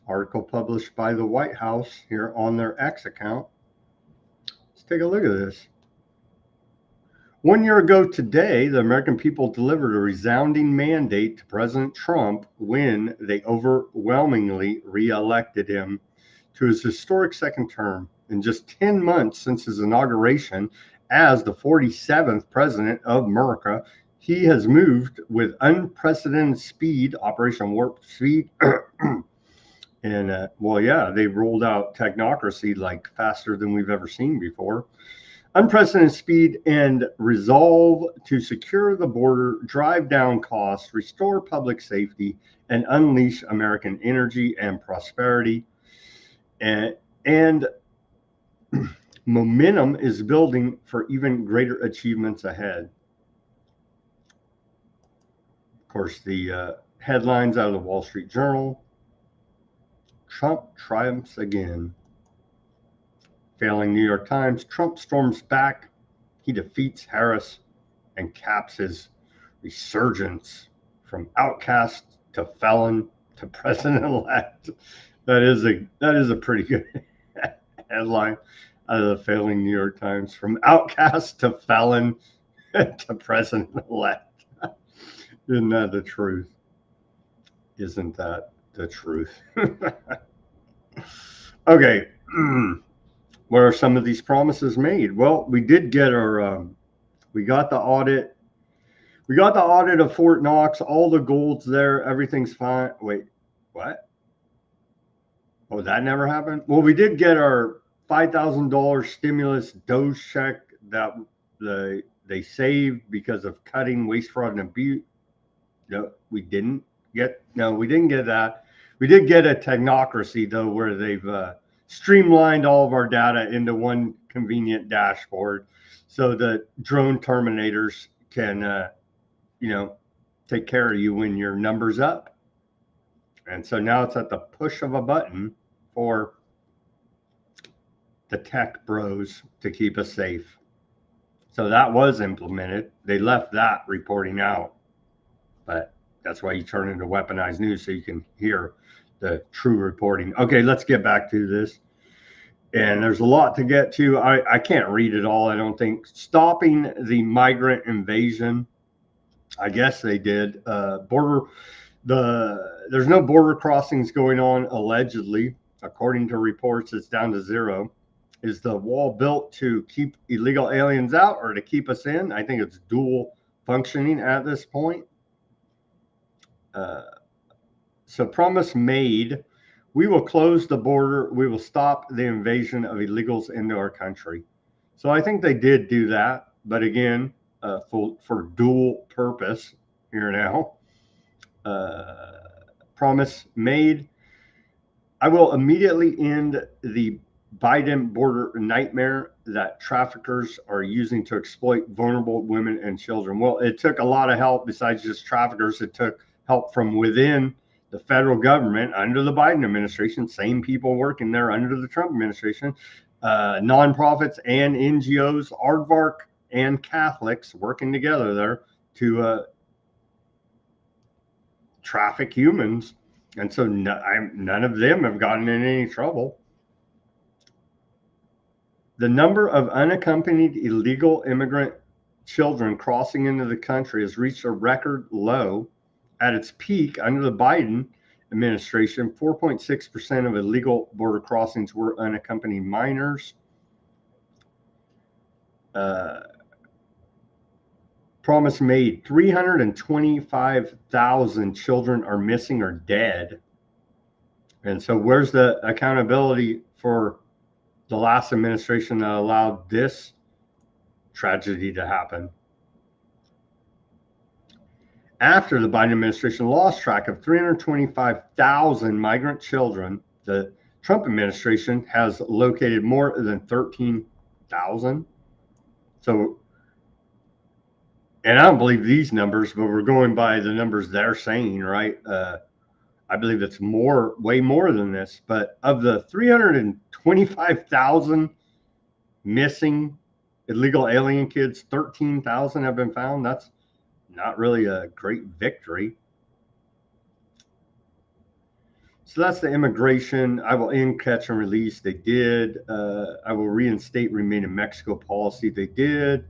Article published by the White House here on their X account. Let's take a look at this. 1 year ago today, the American people delivered a resounding mandate to President Trump when they overwhelmingly re-elected him to his historic second term. In just 10 months since his inauguration as the 47th president of America, he has moved with unprecedented speed, Operation Warp Speed. And they rolled out technocracy like faster than we've ever seen before. Unprecedented speed and resolve to secure the border, drive down costs, restore public safety, and unleash American energy and prosperity. And momentum is building for even greater achievements ahead. Of course, the headlines out of the Wall Street Journal: Trump triumphs again. Failing New York Times, Trump storms back. He defeats Harris and caps his resurgence from outcast to felon to president-elect. That is a pretty good headline. out of the failing New York Times, from outcast to felon to president-elect. Isn't that the truth? Isn't that the truth? Okay. What are some of these promises made? Well, we did get our, we got the audit. We got the audit of Fort Knox. All the gold's there. Everything's fine. Wait, what? Oh, that never happened? Well, we did get our $5,000 stimulus Doge check that they saved because of cutting waste, fraud, and abuse. No, we didn't get. No, we didn't get that. We did get a technocracy though, where they've streamlined all of our data into one convenient dashboard, so that drone terminators can, take care of you when your number's up. And so now it's at the push of a button for the tech bros to keep us safe. So that was implemented. They left that reporting out, but that's why you turn into Weaponized News, so you can hear the true reporting. Okay, let's get back to this. And there's a lot to get to. I can't read it all, I don't think. Stopping the migrant invasion. I guess they did. There's no border crossings going on, allegedly. According to reports, it's down to 0. Is the wall built to keep illegal aliens out or to keep us in? I think it's dual functioning at this point. So promise made, we will close the border. We will stop the invasion of illegals into our country. So I think they did do that. But again, for dual purpose here now. Promise made, I will immediately end the Biden border nightmare that traffickers are using to exploit vulnerable women and children. Well, it took a lot of help besides just traffickers. It took help from within the federal government under the Biden administration, same people working there under the Trump administration, nonprofits and NGOs, aardvark and Catholics working together there to traffic humans. And so none of them have gotten in any trouble. The number of unaccompanied illegal immigrant children crossing into the country has reached a record low. At its peak under the Biden administration, 4.6% of illegal border crossings were unaccompanied minors. Promise made, 325,000 children are missing or dead. And so where's the accountability for the last administration that allowed this tragedy to happen? After the Biden administration lost track of 325,000 migrant children, the Trump administration has located more than 13,000. So, and I don't believe these numbers, but we're going by the numbers they're saying, right? I believe it's way more than this. But of the 325,000 missing illegal alien kids, 13,000 have been found. That's not really a great victory. So that's the immigration. I will end catch and release. They did. I will reinstate remain in Mexico policy. They did.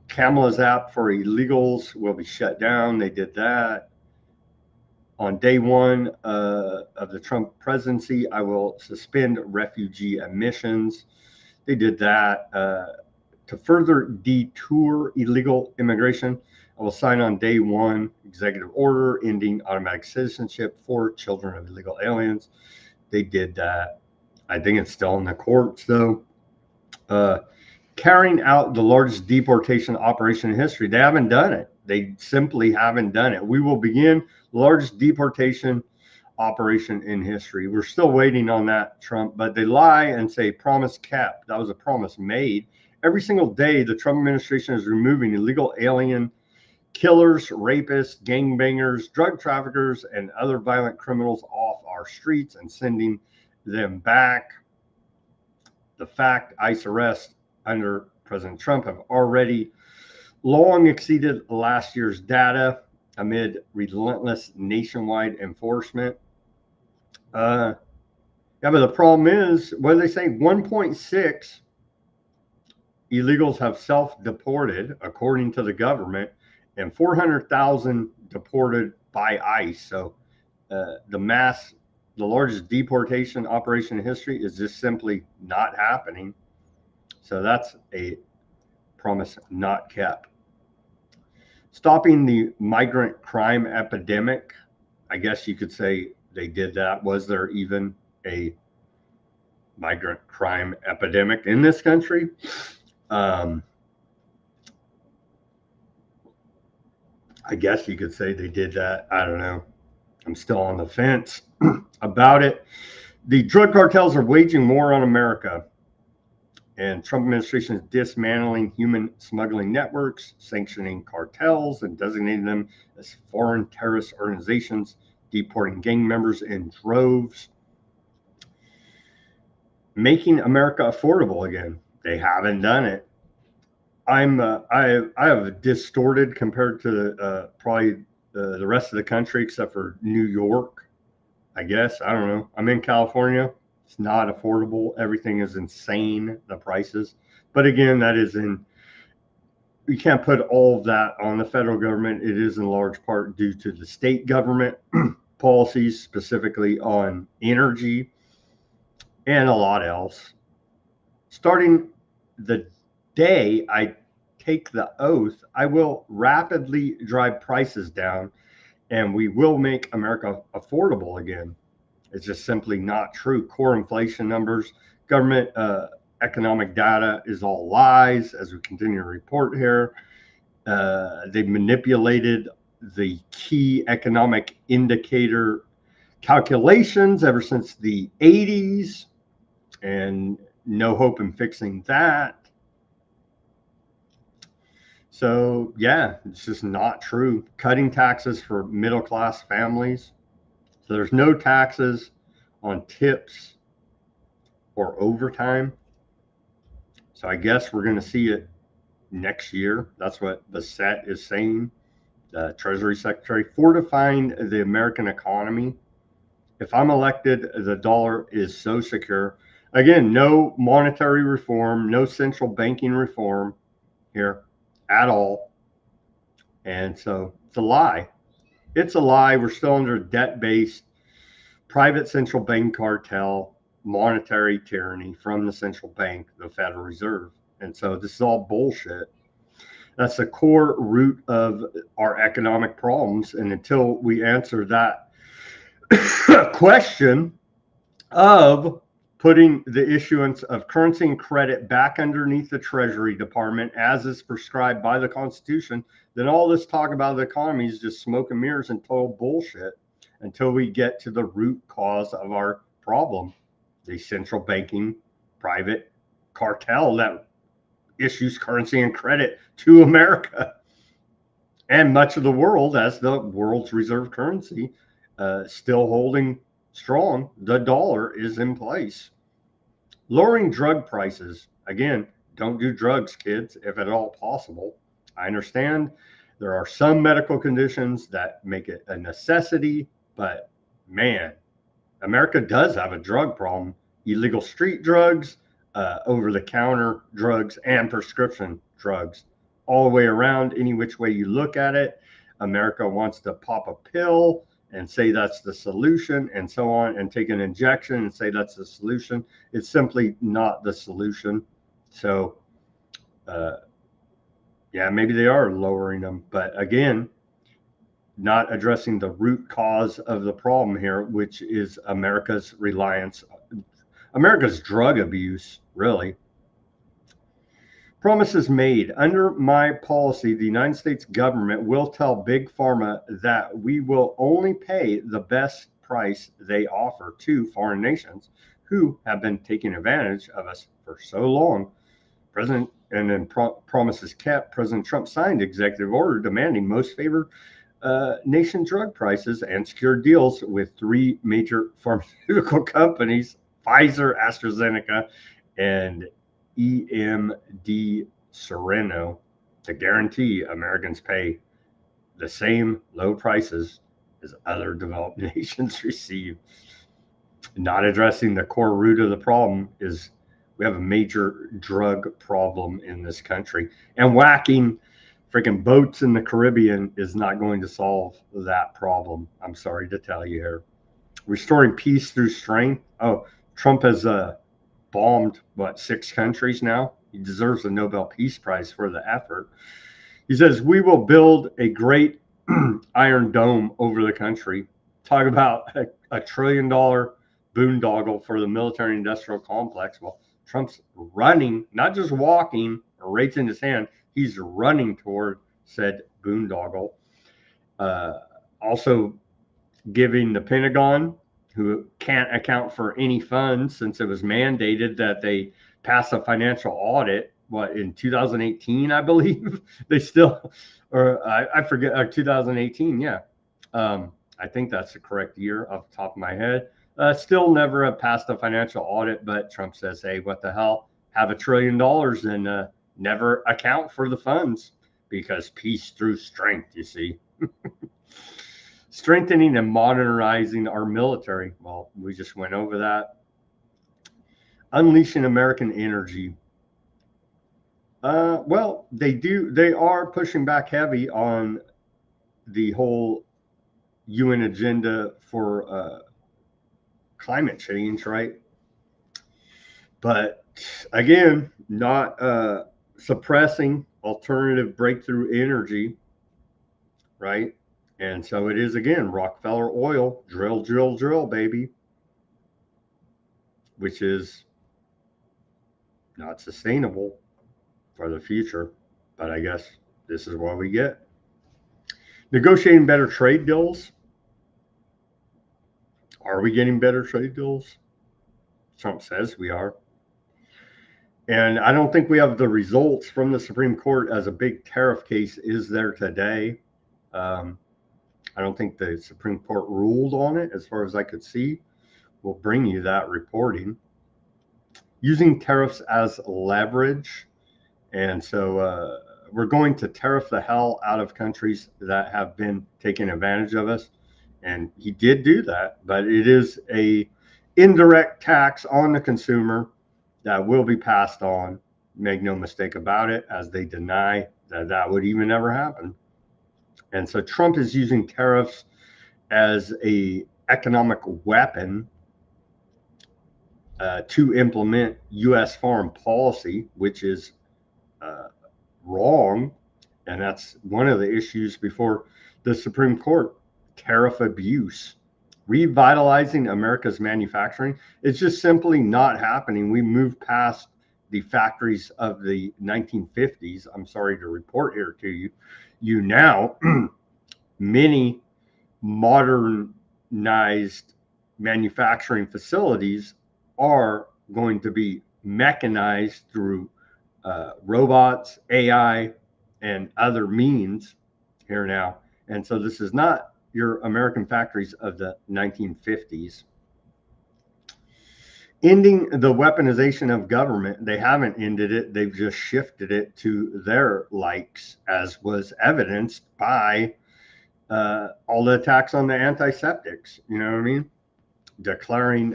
Kamala's app for illegals will be shut down. They did that. On day one of the Trump presidency, I will suspend refugee admissions. They did that. To further detour illegal immigration, I will sign on day one executive order ending automatic citizenship for children of illegal aliens. They did that. I think it's still in the courts, though. Carrying out the largest deportation operation in history. They haven't done it. They simply haven't done it. We will begin the largest deportation operation in history. We're still waiting on that, Trump, but they lie and say promise kept. That was a promise made. Every single day, the Trump administration is removing illegal alien killers, rapists, gangbangers, drug traffickers, and other violent criminals off our streets and sending them back. The fact ICE arrests under President Trump have already long exceeded last year's data amid relentless nationwide enforcement. Yeah, but the problem is, what do they say? 1.6 illegals have self-deported, according to the government, and 400,000 deported by ICE. So the largest deportation operation in history is just simply not happening. So that's a promise not kept. Stopping the migrant crime epidemic, I guess you could say they did that. Was there even a migrant crime epidemic in this country? I guess you could say they did that. I don't know. I'm still on the fence about it. The drug cartels are waging war on America, and Trump administration is dismantling human smuggling networks, sanctioning cartels, and designating them as foreign terrorist organizations, deporting gang members in droves, making America affordable again. They haven't done it. I have distorted compared to probably the rest of the country, except for New York. I guess I don't know. I'm in California. It's not affordable. Everything is insane. The prices, but again, that is in. You can't put all of that on the federal government. It is in large part due to the state government policies, specifically on energy and a lot else. Starting the day I take the oath, I will rapidly drive prices down, and we will make America affordable again. It's just simply not true. Core inflation numbers, government economic data is all lies, as we continue to report here. They've manipulated the key economic indicator calculations ever since the 80s, and no hope in fixing that. So yeah, it's just not true. Cutting taxes for middle-class families. So there's no taxes on tips or overtime. So I guess we're going to see it next year. That's what the set is saying. The Treasury Secretary, fortifying the American economy. If I'm elected, the dollar is so secure. Again, no monetary reform, no central banking reform here at all. And so it's a lie. It's a lie. We're still under a debt-based private central bank cartel, monetary tyranny from the central bank, the Federal Reserve. And so this is all bullshit. That's the core root of our economic problems. And until we answer that question of putting the issuance of currency and credit back underneath the Treasury Department as is prescribed by the Constitution, then all this talk about the economy is just smoke and mirrors and total bullshit until we get to the root cause of our problem, the central banking private cartel that issues currency and credit to America and much of the world as the world's reserve currency, still holding strong. The dollar is in place. Lowering drug prices. Again, don't do drugs, kids, if at all possible. I understand there are some medical conditions that make it a necessity, but man, America does have a drug problem. Illegal street drugs, over-the-counter drugs, and prescription drugs. All the way around, any which way you look at it, America wants to pop a pill and say that's the solution and so on, and take an injection and say that's the solution. It's simply not the solution. So, yeah, maybe they are lowering them. But again, not addressing the root cause of the problem here, which is America's reliance, America's drug abuse, really. Promises made. Under my policy, the United States government will tell Big Pharma that we will only pay the best price they offer to foreign nations who have been taking advantage of us for so long. Promises kept. President Trump signed executive order demanding most favored nation drug prices and secured deals with 3 major pharmaceutical companies, Pfizer, AstraZeneca, and EMD Sereno, to guarantee Americans pay the same low prices as other developed nations receive. Not addressing the core root of the problem is we have a major drug problem in this country, and whacking freaking boats in the Caribbean is not going to solve that problem. I'm sorry to tell you here. Restoring peace through strength. Oh, Trump has bombed, 6 countries now? He deserves a Nobel Peace Prize for the effort. He says, we will build a great iron dome over the country. Talk about a $1 trillion boondoggle for the military industrial complex. Well, Trump's running, not just walking or raising his hand, he's running toward said boondoggle. Also giving the Pentagon, who can't account for any funds since it was mandated that they pass a financial audit, in 2018, I believe. They still, or I forget, 2018, yeah. I think that's the correct year off the top of my head. Still never have passed a financial audit, but Trump says, hey, what the hell? Have $1 trillion and never account for the funds, because peace through strength, you see. Strengthening and modernizing our military. Well, we just went over that. Unleashing American energy. Well, they are pushing back heavy on the whole UN agenda for climate change, right? But again, not suppressing alternative breakthrough energy, right? And so it is, again, Rockefeller oil, drill, drill, drill, baby, which is not sustainable for the future. But I guess this is what we get. Negotiating better trade deals. Are we getting better trade deals? Trump says we are. And I don't think we have the results from the Supreme Court as a big tariff case is there today. I don't think the Supreme Court ruled on it as far as I could see. We'll bring you that reporting. Using tariffs as leverage. And so we're going to tariff the hell out of countries that have been taking advantage of us. And he did do that, but it is a indirect tax on the consumer that will be passed on. Make no mistake about it, as they deny that that would even ever happen. And so Trump is using tariffs as a economic weapon to implement U.S. foreign policy, which is wrong. And that's one of the issues before the Supreme Court. Tariff abuse. Revitalizing America's manufacturing. It's just simply not happening. We moved past the factories of the 1950s. I'm sorry to report here to you. Now, many modernized manufacturing facilities are going to be mechanized through robots, AI, and other means here now. And so this is not your American factories of the 1950s. Ending the weaponization of government. They haven't ended it. They've just shifted it to their likes, as was evidenced by all the attacks on the antiseptics. You know what I mean? Declaring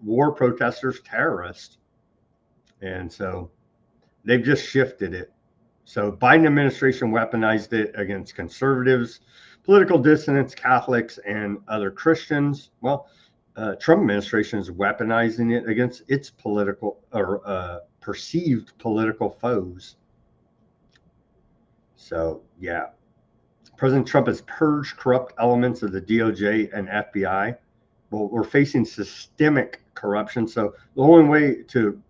war protesters terrorists. And so they've just shifted it. So Biden administration weaponized it against conservatives, political dissidents, Catholics, and other Christians. Well, Trump administration is weaponizing it against its political or perceived political foes. So, yeah. President Trump has purged corrupt elements of the DOJ and FBI. Well, we're facing systemic corruption. So the only way to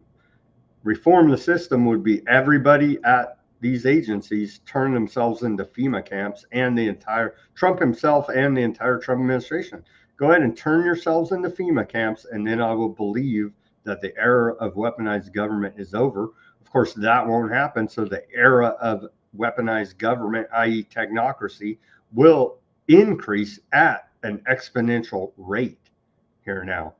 reform the system would be everybody at these agencies turn themselves into FEMA camps, and the entire Trump himself and the entire Trump administration. Go ahead and turn yourselves into FEMA camps, and then I will believe that the era of weaponized government is over. Of course, that won't happen. So the era of weaponized government, i.e. technocracy, will increase at an exponential rate here now.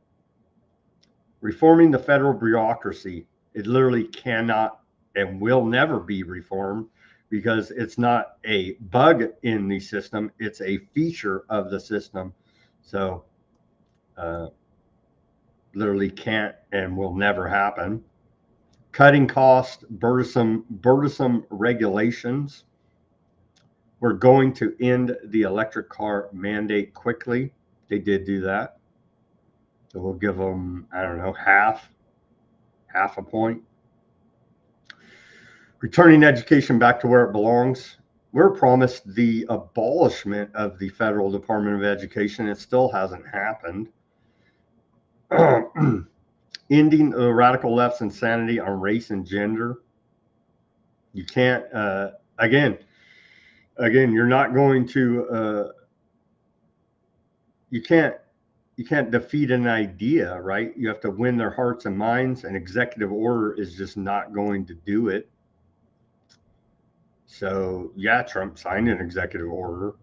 Reforming the federal bureaucracy. It literally cannot and will never be reformed, because it's not a bug in the system. It's a feature of the system. So literally can't and will never happen. Cutting costs, burdensome regulations. We're going to end the electric car mandate quickly. They did do that. So we'll give them, I don't know, half a point. Returning education back to where it belongs. We're promised the abolishment of the Federal Department of Education. It still hasn't happened. Ending the radical left's insanity on race and gender. You can't, again, you're not going to, you can't defeat an idea, right? You have to win their hearts and minds. An executive order is just not going to do it. So yeah, Trump signed an executive order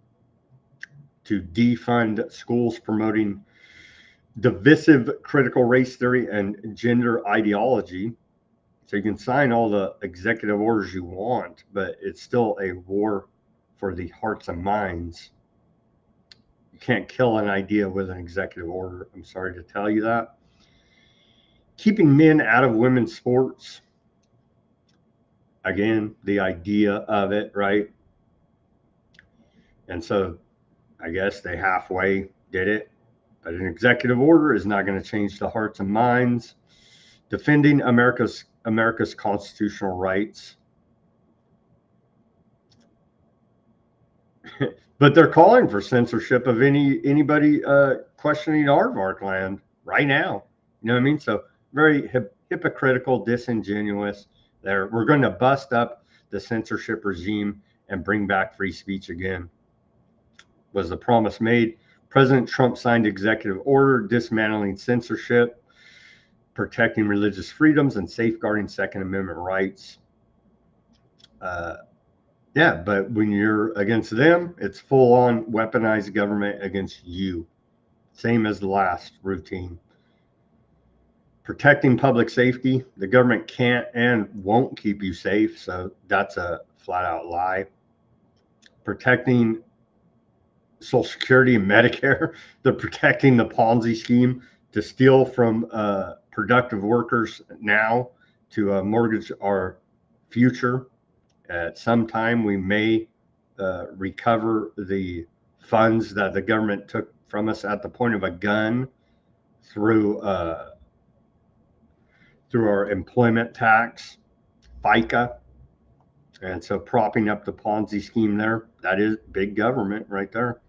to defund schools promoting divisive critical race theory and gender ideology. So you can sign all the executive orders you want, but it's still a war for the hearts and minds. You can't kill an idea with an executive order. I'm sorry to tell you that. Keeping men out of women's sports. Again, the idea of it, right? And so I guess they halfway did it. But an executive order is not going to change the hearts and minds. Defending America's constitutional rights. But they're calling for censorship of anybody questioning aardvark land right now. You know what I mean? So very hypocritical, disingenuous. We're going to bust up the censorship regime and bring back free speech again. Was the promise made? President Trump signed executive order dismantling censorship, protecting religious freedoms, and safeguarding Second Amendment rights. Yeah, but when you're against them, it's full-on weaponized government against you. Same as the last routine. Protecting public safety. The government can't and won't keep you safe, so that's a flat-out lie. Protecting Social Security and Medicare. They're protecting the Ponzi scheme to steal from productive workers now to mortgage our future. At some time, we may recover the funds that the government took from us at the point of a gun through our employment tax, FICA. And so propping up the Ponzi scheme there, that is big government right there.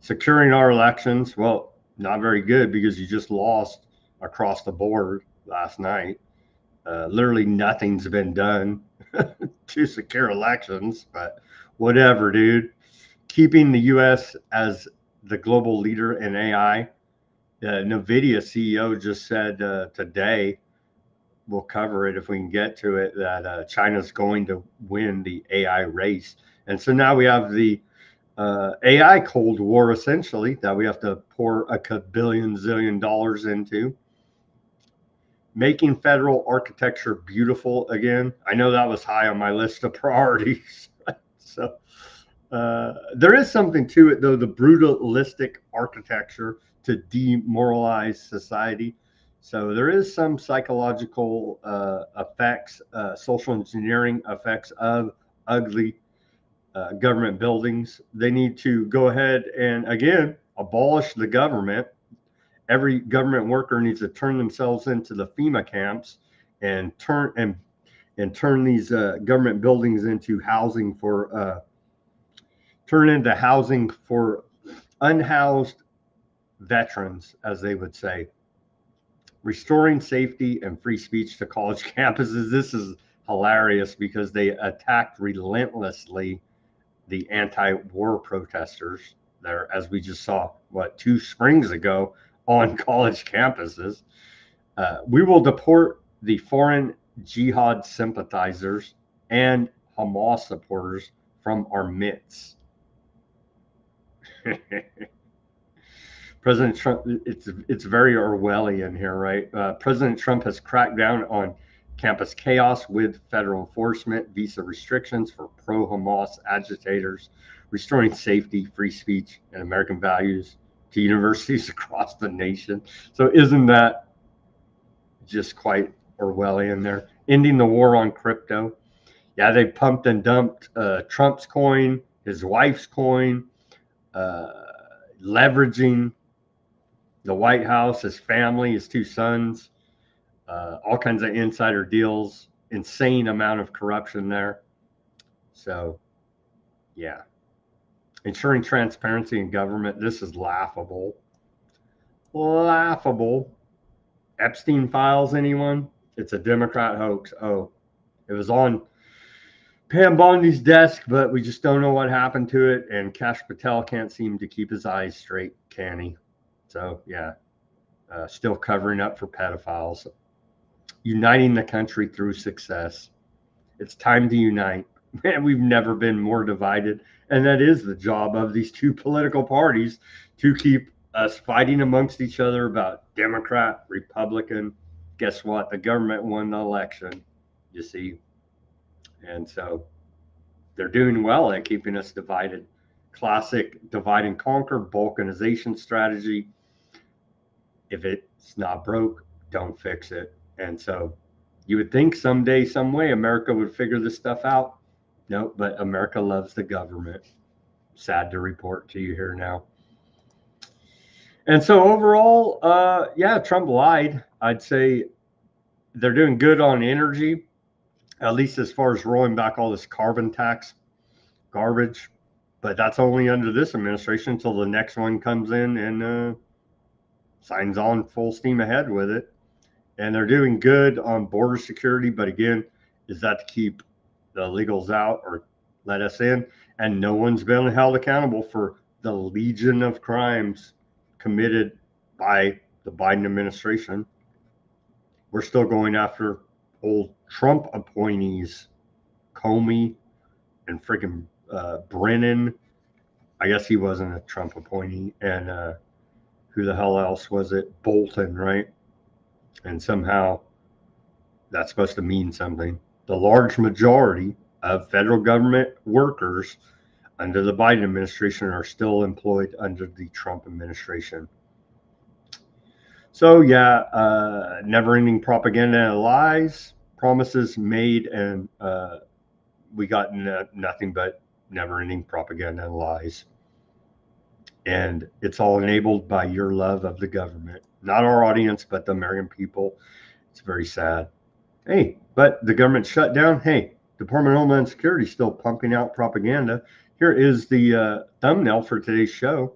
Securing our elections, well, not very good because you just lost across the board last night. Literally nothing's been done to secure elections, but whatever, dude. Keeping the U.S. as the global leader in AI. NVIDIA CEO just said today, we'll cover it if we can get to it, that China's going to win the AI race. And so now we have the AI Cold War, essentially, that we have to pour a zillion dollars into. Making federal architecture beautiful again. I know that was high on my list of priorities. So there is something to it, though, the brutalistic architecture to demoralize society. So there is some psychological effects, social engineering effects of ugly government buildings. They need to go ahead and, again, abolish the government. Every government worker needs to turn themselves into the FEMA camps and turn these government buildings into housing for unhoused veterans, as they would say. Restoring safety and free speech to college campuses. This is hilarious because they attacked relentlessly the anti-war protesters there, as we just saw, 2 springs ago on college campuses. We will deport the foreign jihad sympathizers and Hamas supporters from our midst. President Trump, it's very Orwellian here, right? President Trump has cracked down on campus chaos with federal enforcement, visa restrictions for pro-Hamas agitators, restoring safety, free speech, and American values to universities across the nation. So isn't that just quite Orwellian there? Ending the war on crypto. Yeah, they pumped and dumped Trump's coin, his wife's coin, leveraging the White House, his family, his two sons, all kinds of insider deals, insane amount of corruption there. So, yeah. Ensuring transparency in government, this is laughable. Laughable. Epstein files, anyone? It's a Democrat hoax. Oh, it was on Pam Bondi's desk, but we just don't know what happened to it. And Kash Patel can't seem to keep his eyes straight, can he? So, yeah, still covering up for pedophiles. Uniting the country through success. It's time to unite. Man, we've never been more divided. And that is the job of these two political parties, to keep us fighting amongst each other about Democrat, Republican. Guess what? The government won the election, you see. And so they're doing well at keeping us divided. Classic divide and conquer, balkanization strategy. If it's not broke, don't fix it. And so you would think someday, some way, America would figure this stuff out. No, but America loves the government. Sad to report to you here now. And so overall, yeah, Trump lied. I'd say they're doing good on energy, at least as far as rolling back all this carbon tax garbage. But that's only under this administration until the next one comes in and signs on full steam ahead with it. And they're doing good on border security. But again, is that to keep the illegals out or let us in? And no one's been held accountable for the legion of crimes committed by the Biden administration. We're still going after old Trump appointees, Comey and freaking Brennan. I guess he wasn't a Trump appointee. And who the hell else was it? Bolton, right? And somehow that's supposed to mean something. The large majority of federal government workers under the Biden administration are still employed under the Trump administration. So, yeah, never-ending propaganda and lies, promises made, and we got nothing but never-ending propaganda and lies. And it's all enabled by your love of the government. Not our audience, but the American people. It's very sad. Hey, but the government shut down. Hey, Department of Homeland Security still pumping out propaganda. Here is the thumbnail for today's show.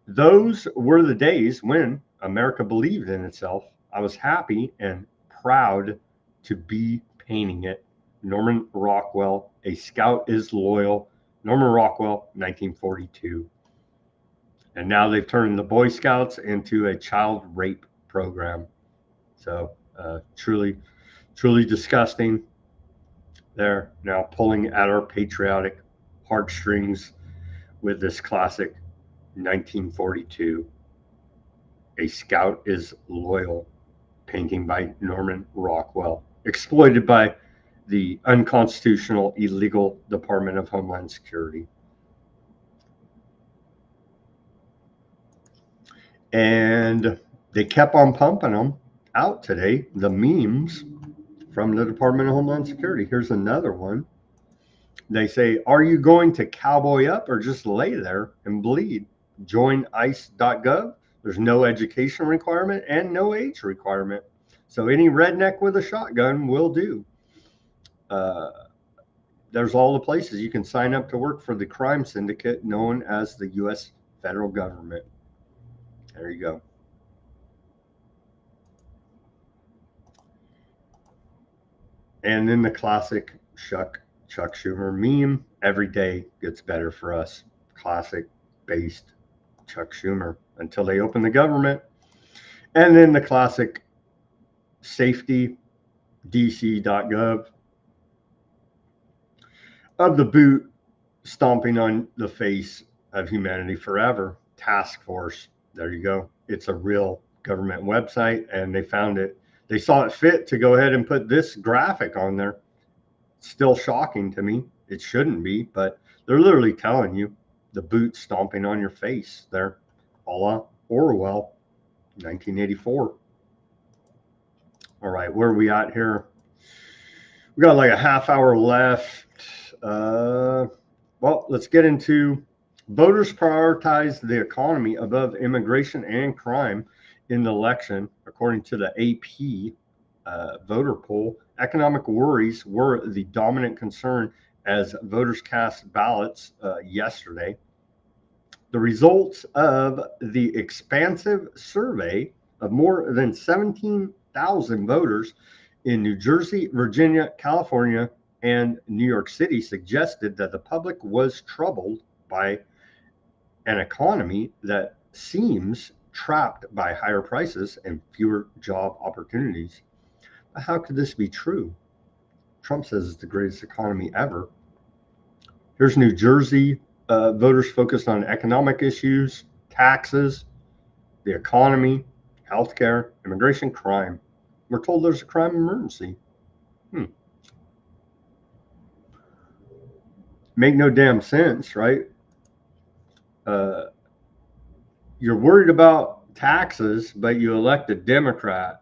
Those were the days when America believed in itself. I was happy and proud to be painting it. Norman Rockwell, A Scout is Loyal. Norman Rockwell, 1942. And now they've turned the Boy Scouts into a child rape program. So truly disgusting. They're now pulling at our patriotic heartstrings with this classic 1942. A Scout is Loyal, painting by Norman Rockwell, exploited by the unconstitutional, illegal Department of Homeland Security. And they kept on pumping them out today, the memes from the Department of Homeland Security. Here's another one. They say, are you going to cowboy up or just lay there and bleed? Join ice.gov. There's no education requirement and no age requirement. So any redneck with a shotgun will do. There's all the places you can sign up to work for the crime syndicate known as the U.S. federal government. There you go. And then the classic Chuck Schumer meme, every day gets better for us. Classic based Chuck Schumer until they open the government. And then the classic safety dc.gov of the boot stomping on the face of humanity forever. Task Force. There you go. It's a real government website, and they found it. They saw it fit to go ahead and put this graphic on there. It's still shocking to me. It shouldn't be, but they're literally telling you the boot stomping on your face there, a la Orwell, 1984. All right, where are we at here? We got like a half hour left. Well, let's get into voters prioritized the economy above immigration and crime in the election, according to the AP voter poll. Economic worries were the dominant concern as voters cast ballots yesterday. The results of the expansive survey of more than 17,000 voters in New Jersey, Virginia, California, and New York City suggested that the public was troubled by an economy that seems trapped by higher prices and fewer job opportunities. But how could this be true? Trump says it's the greatest economy ever. Here's New Jersey. Voters focused on economic issues, taxes, the economy, healthcare, immigration, crime. We're told there's a crime emergency. Make no damn sense, right? You're worried about taxes, but you elect a Democrat.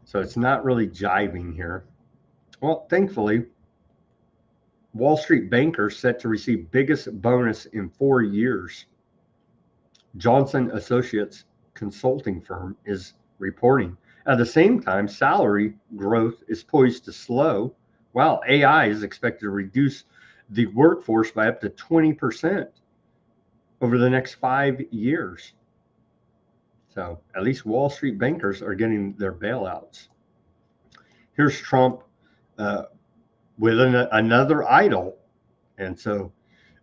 So it's not really jiving here. Well, thankfully, Wall Street bankers set to receive biggest bonus in 4 years. Johnson Associates consulting firm is reporting. At the same time, salary growth is poised to slow, while AI is expected to reduce the workforce by up to 20% over the next 5 years. So at least Wall Street bankers are getting their bailouts. Here's Trump with another idol. And so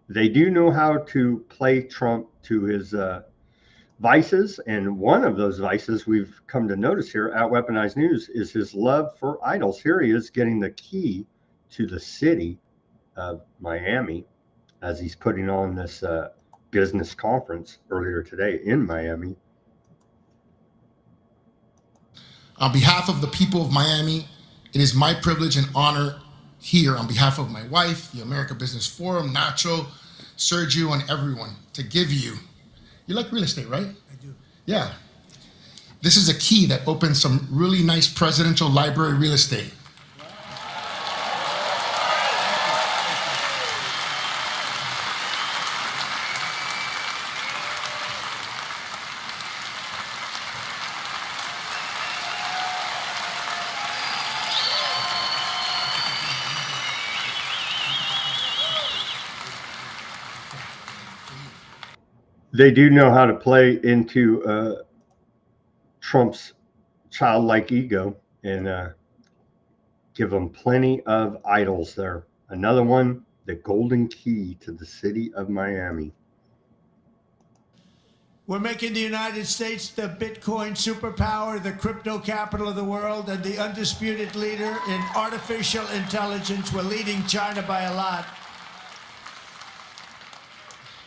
they do know how to play Trump to his vices. And one of those vices we've come to notice here at Weaponized News is his love for idols. Here he is getting the key to the city of Miami as he's putting on this business conference earlier today in Miami. On behalf of the people of Miami, it is my privilege and honor here on behalf of my wife, the America Business Forum, Nacho, Sergio, and everyone to give you like real estate, right? I do. Yeah. This is a key that opens some really nice presidential library real estate. They do know how to play into Trump's childlike ego and give him plenty of idols there. Another one, the golden key to the city of Miami. We're making the United States the Bitcoin superpower, the crypto capital of the world, and the undisputed leader in artificial intelligence. We're leading China by a lot.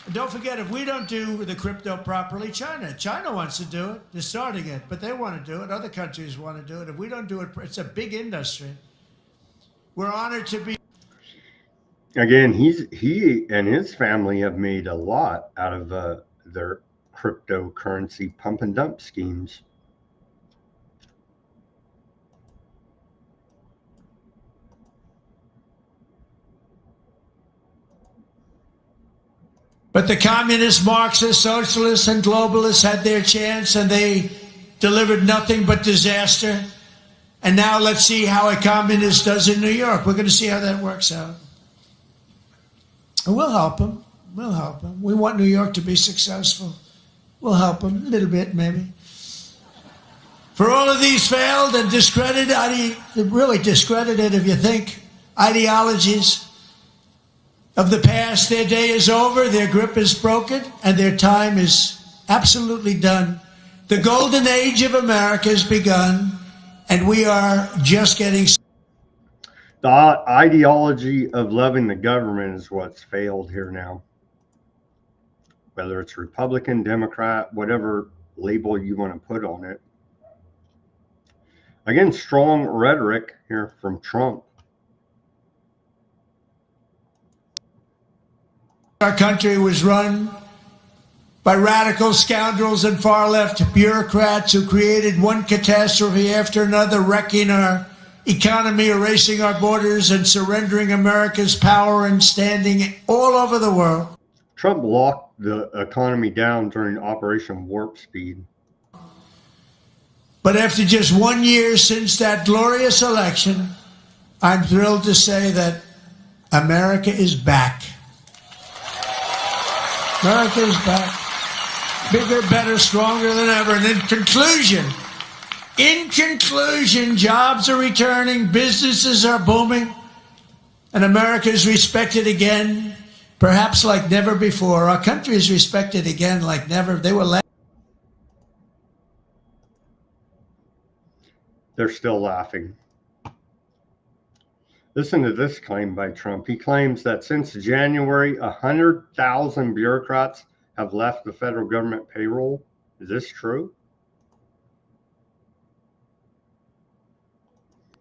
And don't forget, if we don't do the crypto properly, China wants to do it. They're starting it, but they want to do it. Other countries want to do it. If we don't do it, it's a big industry. We're honored to be. Again, he and his family have made a lot out of their cryptocurrency pump and dump schemes. But the communists, Marxists, socialists, and globalists had their chance, and they delivered nothing but disaster. And now let's see how a communist does in New York. We're going to see how that works out. And we'll help them. We'll help them. We want New York to be successful. We'll help them a little bit, maybe. For all of these failed and discredited, really discredited if you think, ideologies of the past, their day is over, their grip is broken, and their time is absolutely done. The golden age of America has begun, and we are just getting. The ideology of loving the government is what's failed here now. Whether it's Republican, Democrat, whatever label you want to put on it. Again, strong rhetoric here from Trump. Our country was run by radical scoundrels and far-left bureaucrats who created one catastrophe after another, wrecking our economy, erasing our borders, and surrendering America's power and standing all over the world. Trump locked the economy down during Operation Warp Speed. But after just 1 year since that glorious election, I'm thrilled to say that America is back. America is back. Bigger, better, stronger than ever. And in conclusion, jobs are returning, businesses are booming, and America is respected again, perhaps like never before. Our country is respected again like never. They were They're still laughing. Listen to this claim by Trump. He claims that since January, 100,000 bureaucrats have left the federal government payroll. Is this true?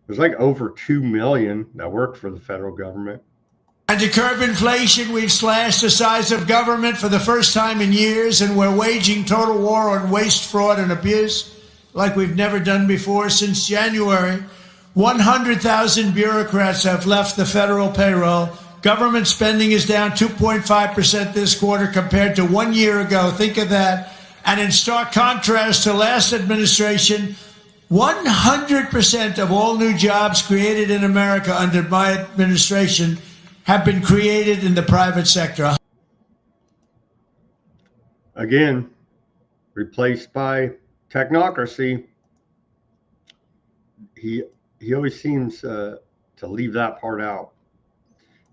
There's like over 2 million that work for the federal government. And to curb inflation, we've slashed the size of government for the first time in years, and we're waging total war on waste, fraud, and abuse like we've never done before. Since January, 100,000 bureaucrats have left the federal payroll. Government spending is down 2.5% this quarter compared to 1 year ago. Think of that. And in stark contrast to last administration, 100% of all new jobs created in America under my administration have been created in the private sector. Again, replaced by technocracy. He always seems to leave that part out.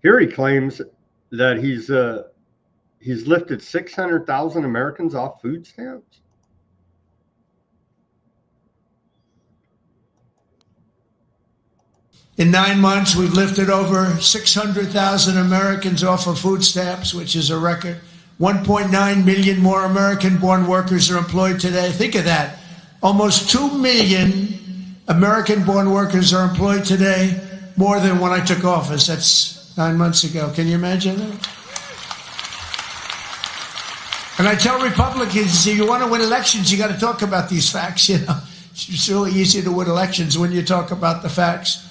Here he claims that he's lifted 600,000 Americans off food stamps. In 9 months, we've lifted over 600,000 Americans off of food stamps, which is a record. 1.9 million more American-born workers are employed today. Think of that. Almost 2 million American-born workers are employed today, more than when I took office. That's 9 months ago. Can you imagine that? And I tell Republicans, if you want to win elections, you got to talk about these facts. You know, it's really easy to win elections when you talk about the facts.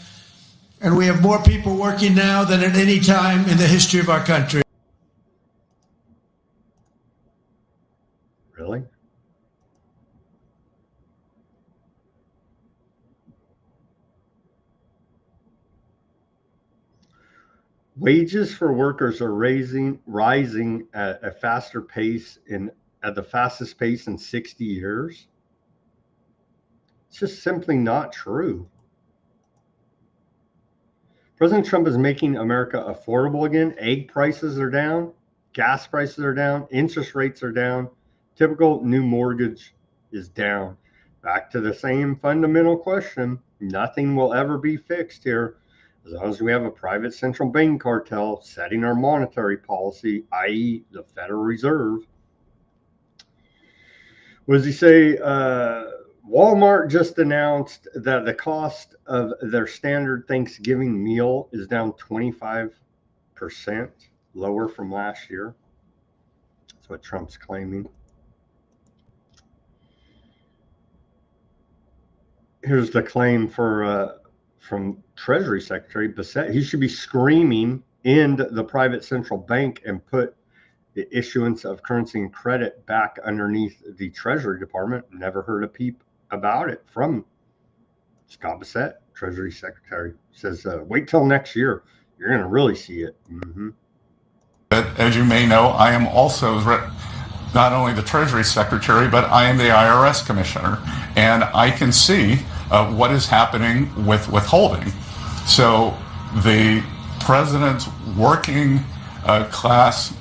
And we have more people working now than at any time in the history of our country. Really? Wages for workers are rising at a faster pace at the fastest pace in 60 years. It's just simply not true. President Trump is making America affordable again. Egg prices are down, gas prices are down, interest rates are down. Typical new mortgage is down. Back to the same fundamental question. Nothing will ever be fixed here as long as we have a private central bank cartel setting our monetary policy, i.e. the Federal Reserve. What does he say? Walmart just announced that the cost of their standard Thanksgiving meal is down 25% lower from last year. That's what Trump's claiming. Here's the claim from Treasury Secretary Bitchute. He should be screaming, end the private central bank and put the issuance of currency and credit back underneath the Treasury Department. Never heard a peep about it from Scott Bitchute, Treasury Secretary. Says, wait till next year. You're going to really see it. Mm-hmm. As you may know, I am also not only the Treasury Secretary, but I am the IRS Commissioner. And I can see what is happening with withholding. So the president's working class,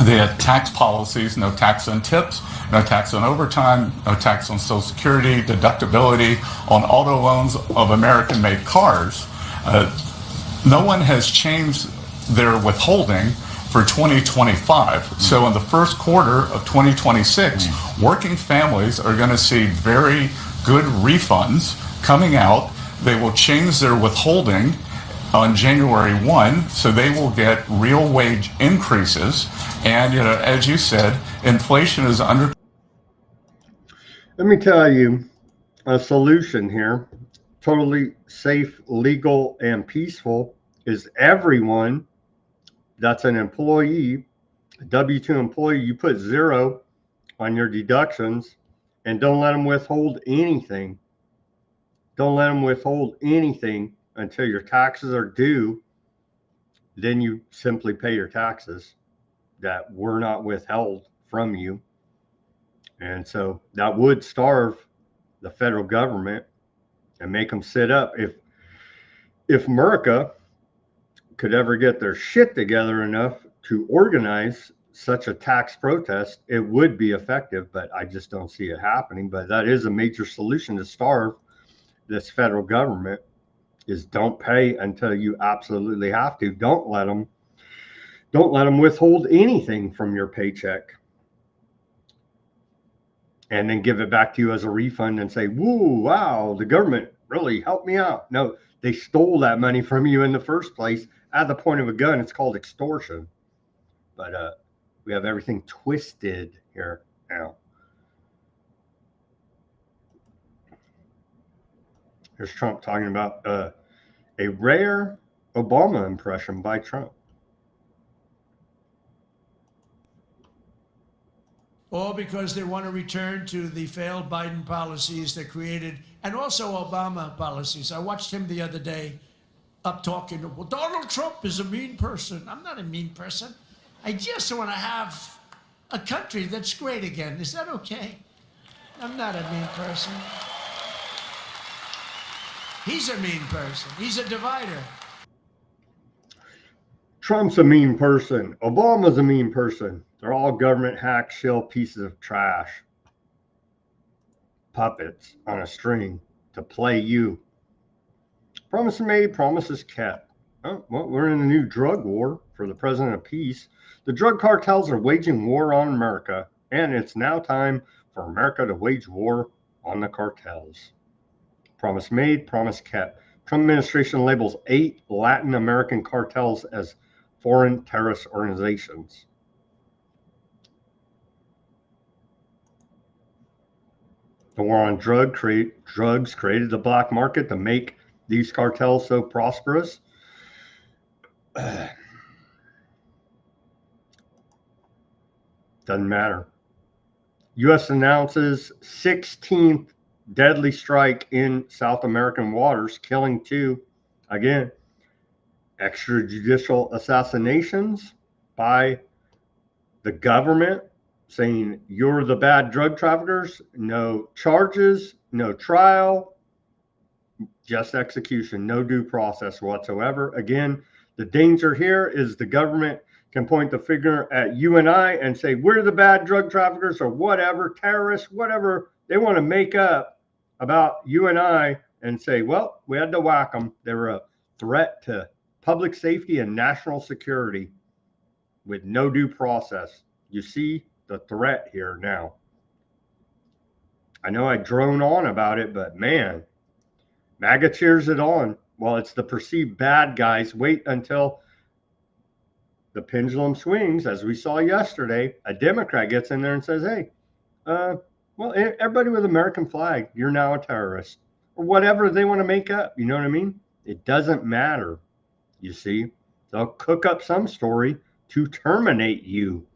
they had tax policies, no tax on tips, no tax on overtime, no tax on Social Security, deductibility on auto loans of American-made cars. No one has changed their withholding for 2025. So in the first quarter of 2026, working families are going to see very good refunds coming out. They will change their withholding on January 1, so they will get real wage increases. And, as you said, inflation is under. Let me tell you a solution here. Totally safe, legal, and peaceful is everyone that's an employee, a W-2 employee, you put 0 on your deductions and don't let them withhold anything. Don't let them withhold anything until your taxes are due. Then you simply pay your taxes that were not withheld from you. And so that would starve the federal government and make them sit up. If America could ever get their shit together enough to organize such a tax protest, it would be effective, but I just don't see it happening. But that is a major solution to starve this federal government, is don't pay until you absolutely have to. Don't let them withhold anything from your paycheck and then give it back to you as a refund and say, woo, wow, the government really helped me out. No, they stole that money from you in the first place at the point of a gun. It's called extortion. But we have everything twisted here now. Here's Trump talking about a rare Obama impression by Trump. All because they want to return to the failed Biden policies that created, and also Obama policies. I watched him the other day up talking, well, Donald Trump is a mean person. I'm not a mean person. I just want to have a country that's great again. Is that okay? I'm not a mean person. He's a mean person. He's a divider. Trump's a mean person. Obama's a mean person. They're all government hack shill pieces of trash. Puppets on a string to play you. Promises made, promises kept. Oh, well, we're in a new drug war for the president of peace. The drug cartels are waging war on America, and it's now time for America to wage war on the cartels. Promise made, promise kept. Trump administration labels 8 Latin American cartels as foreign terrorist organizations. The war on drugs created the black market to make these cartels so prosperous. Doesn't matter. U.S. announces 16th deadly strike in South American waters, killing 2. Again, extrajudicial assassinations by the government saying you're the bad drug traffickers. No charges, no trial, just execution, no due process whatsoever. Again, the danger here is the government can point the finger at you and I and say we're the bad drug traffickers or whatever, terrorists, whatever they want to make up about you and I, and say, well, we had to whack them. They were a threat to public safety and national security with no due process. You see the threat here now. I know I drone on about it, but man, MAGA cheers it on. Well, it's the perceived bad guys. Wait until the pendulum swings, as we saw yesterday. A Democrat gets in there and says, hey, well, everybody with American flag, you're now a terrorist. Or whatever they want to make up. You know what I mean? It doesn't matter. You see, they'll cook up some story to terminate you.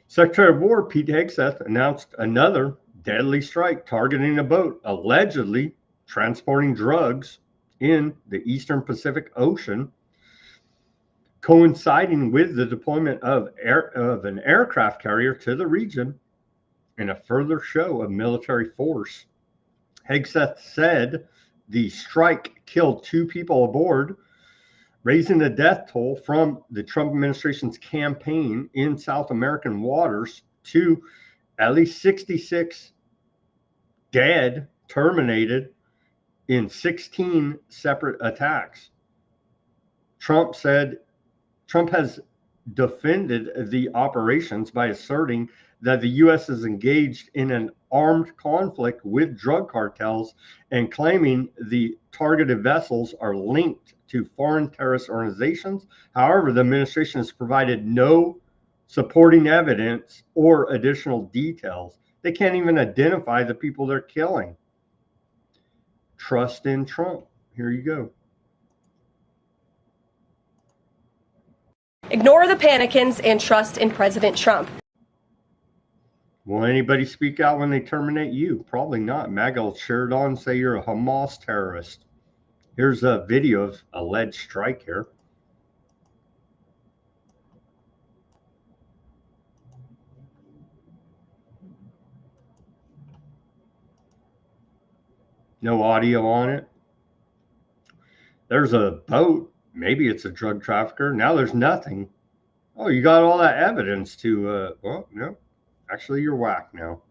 Secretary of War Pete Hegseth announced another deadly strike targeting a boat allegedly transporting drugs in the Eastern Pacific Ocean, coinciding with the deployment of an aircraft carrier to the region in a further show of military force. Hegseth said the strike killed 2 people aboard, raising the death toll from the Trump administration's campaign in South American waters to at least 66 dead, terminated in 16 separate attacks. Trump has defended the operations by asserting that the U.S. is engaged in an armed conflict with drug cartels and claiming the targeted vessels are linked to foreign terrorist organizations. However, the administration has provided no supporting evidence or additional details. They can't even identify the people they're killing. Trust in Trump. Here you go. Ignore the panicans and trust in President Trump. Will anybody speak out when they terminate you? Probably not. MAGA will cheer it on, say you're a Hamas terrorist. Here's a video of alleged strike here. No audio on it. There's a boat. Maybe it's a drug trafficker. Now there's nothing. Oh, you got all that evidence to, well, no. Actually, you're whack now.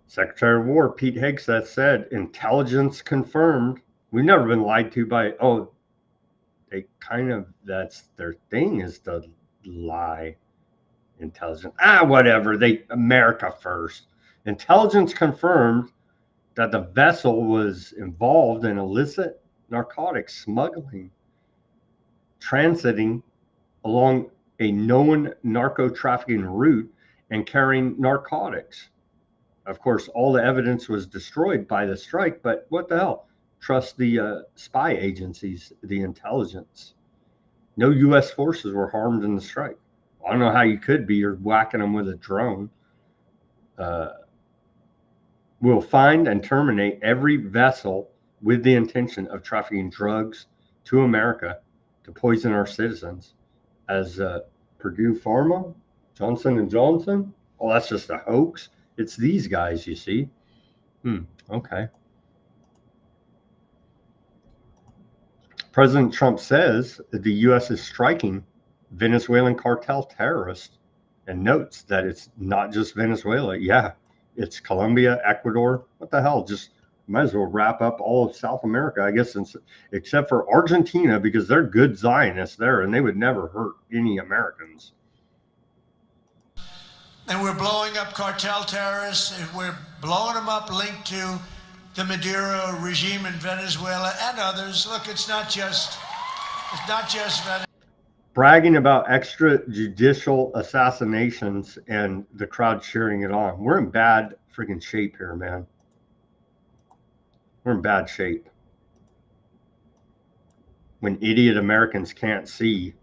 Secretary of War Pete Hegseth said, intelligence confirmed. We've never been lied to by, oh, they kind of, that's their thing is to lie. Intelligence. Whatever. America first. Intelligence confirmed that the vessel was involved in illicit narcotics smuggling, transiting along a known narco trafficking route and carrying narcotics. Of course, all the evidence was destroyed by the strike, but what the hell? Trust the spy agencies, the intelligence. No U.S. forces were harmed in the strike. I don't know how you could be. You're whacking them with a drone. We'll find and terminate every vessel with the intention of trafficking drugs to America to poison our citizens. As Purdue Pharma, Johnson & Johnson, oh, that's just a hoax. It's these guys, you see. Okay. President Trump says that the U.S. is striking Venezuelan cartel terrorists and notes that it's not just Venezuela. Yeah, it's Colombia, Ecuador. What the hell? Just might as well wrap up all of South America, I guess, except for Argentina, because they're good Zionists there and they would never hurt any Americans. And we're blowing up cartel terrorists, and we're blowing them up linked to the Maduro regime in Venezuela and others. Look, it's not just Venezuela. Bragging about extrajudicial assassinations and the crowd cheering it on. We're in bad freaking shape here, man. We're in bad shape. When idiot Americans can't see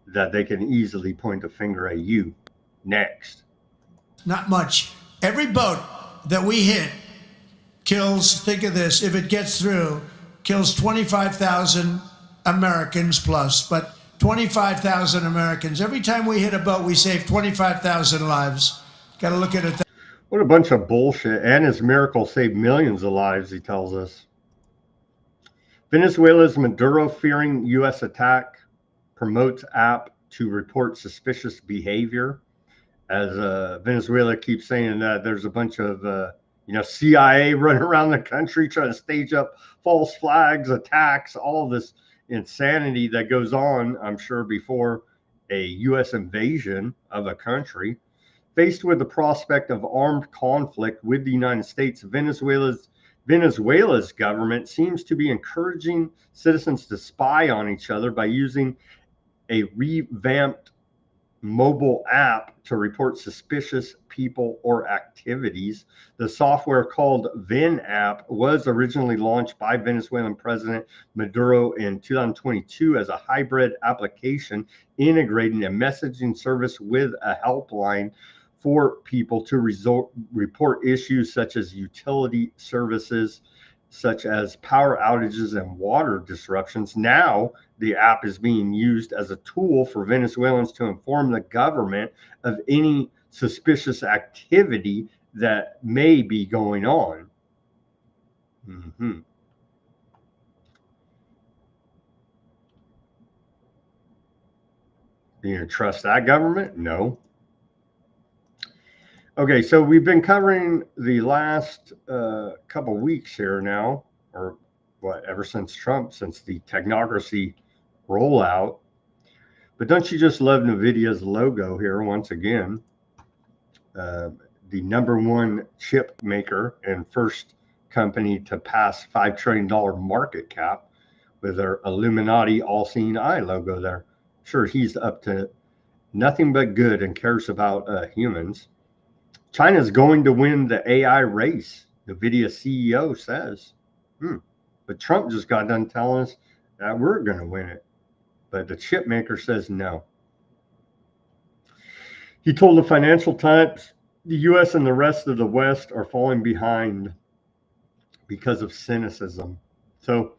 that they can easily point a finger at you. Next. Not much. Every boat that we hit kills, think of this, if it gets through, kills 25,000 Americans plus, but 25,000 Americans. Every time we hit a boat, we save 25,000 lives. Got to look at it. What a bunch of bullshit. And his miracle saved millions of lives, he tells us. Venezuela's Maduro-fearing U.S. attack promotes app to report suspicious behavior. As Venezuela keeps saying that there's a bunch of CIA running around the country trying to stage up false flags, attacks, all this insanity that goes on, I'm sure, before a U.S. invasion of a country. Faced with the prospect of armed conflict with the United States, Venezuela's government seems to be encouraging citizens to spy on each other by using a revamped mobile app to report suspicious people or activities. The software called Ven app was originally launched by Venezuelan President Maduro in 2022 as a hybrid application integrating a messaging service with a helpline for people to report issues such as utility services, such as power outages and water disruptions. Now, the app is being used as a tool for Venezuelans to inform the government of any suspicious activity that may be going on. You gonna trust that government? No. Okay, so we've been covering the last couple weeks here now, or what, ever since Trump, since the technocracy rollout. But don't you just love NVIDIA's logo here once again? The #1 chip maker and first company to pass $5 trillion market cap with their Illuminati all-seeing eye logo there. Sure, he's up to nothing but good and cares about humans. China's going to win the AI race, NVIDIA CEO says. But Trump just got done telling us that we're going to win it. But the chip maker says no. He told the Financial Times the U.S. and the rest of the West are falling behind because of cynicism. So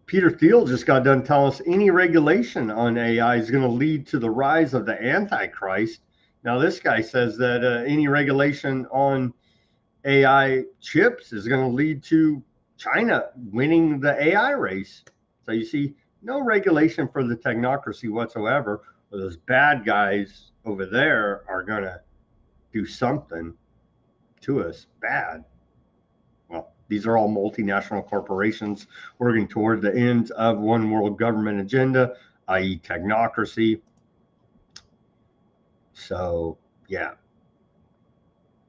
Peter Thiel just got done telling us any regulation on AI is going to lead to the rise of the Antichrist. Now, this guy says that any regulation on AI chips is going to lead to China winning the AI race. So you see, no regulation for the technocracy whatsoever. Those bad guys over there are going to do something to us bad. Well, these are all multinational corporations working toward the ends of one world government agenda, i.e. technocracy. So, yeah.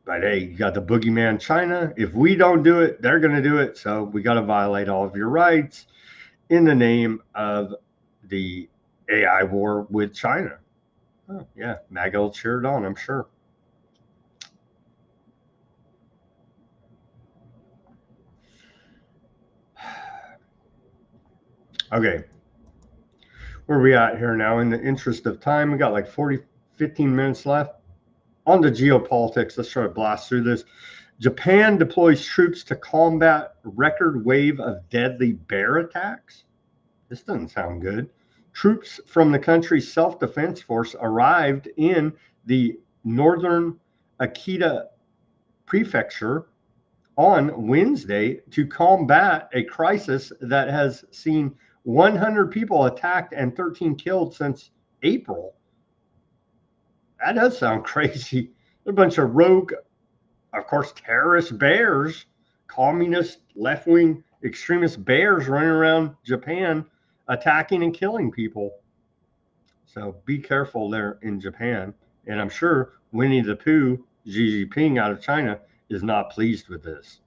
But hey, you got the boogeyman China. If we don't do it, they're going to do it. So we got to violate all of your rights in the name of the AI war with China. Oh, yeah, MAGA will cheer it on, I'm sure. Okay, where are we at here now? In the interest of time, we got like 15 minutes left. On to geopolitics, let's try to blast through this. Japan deploys troops to combat record wave of deadly bear attacks. This doesn't sound good. Troops from the country's self-defense force arrived in the northern Akita prefecture on Wednesday to combat a crisis that has seen 100 people attacked and 13 killed since April. That does sound crazy. A bunch of rogue, of course, terrorist bears, communist, left-wing, extremist bears running around Japan attacking and killing people. So be careful there in Japan. And I'm sure Winnie the Pooh, Xi Jinping out of China, is not pleased with this.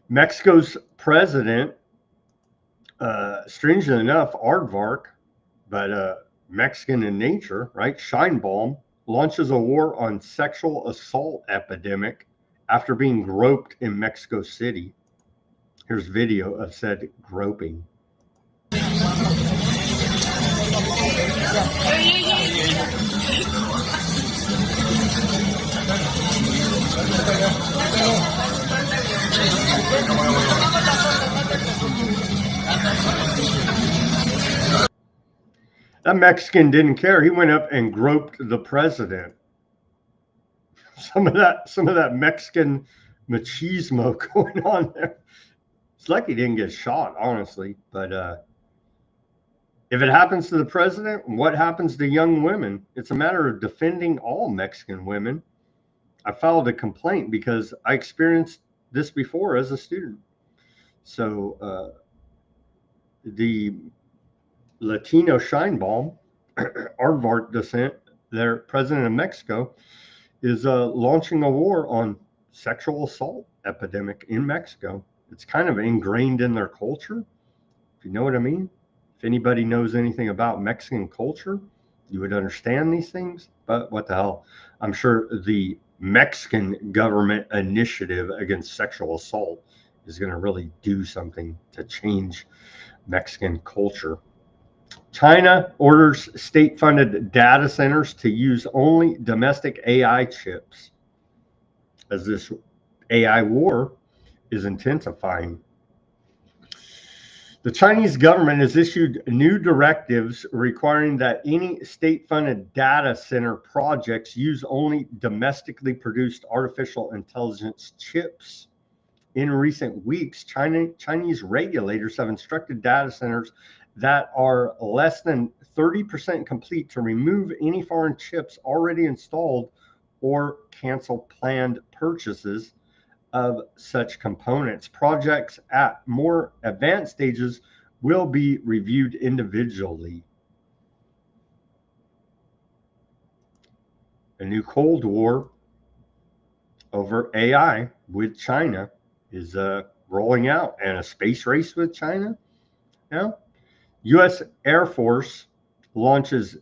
Mexico's president, strangely enough, aardvark, but Mexican in nature, right? Scheinbaum launches a war on sexual assault epidemic after being groped in Mexico City. Here's video of said groping. That Mexican didn't care. He went up and groped the president. Some of that Mexican machismo going on there. It's like he didn't get shot, honestly. But if it happens to the president, what happens to young women? It's a matter of defending all Mexican women. I filed a complaint because I experienced this before as a student. So the Latino Scheinbaum, aardvark descent, their president of Mexico, is launching a war on sexual assault epidemic in Mexico. It's kind of ingrained in their culture, if you know what I mean. If anybody knows anything about Mexican culture, you would understand these things. But what the hell? I'm sure the Mexican government initiative against sexual assault is going to really do something to change Mexican culture. China orders state-funded data centers to use only domestic AI chips as this AI war is intensifying. The Chinese government has issued new directives requiring that any state-funded data center projects use only domestically produced artificial intelligence chips. In recent weeks, Chinese regulators have instructed data centers that are less than 30% complete to remove any foreign chips already installed or cancel planned purchases of such components. Projects at more advanced stages will be reviewed individually. A new Cold War over AI with China is rolling out, and a space race with China. Now, U.S. Air Force launches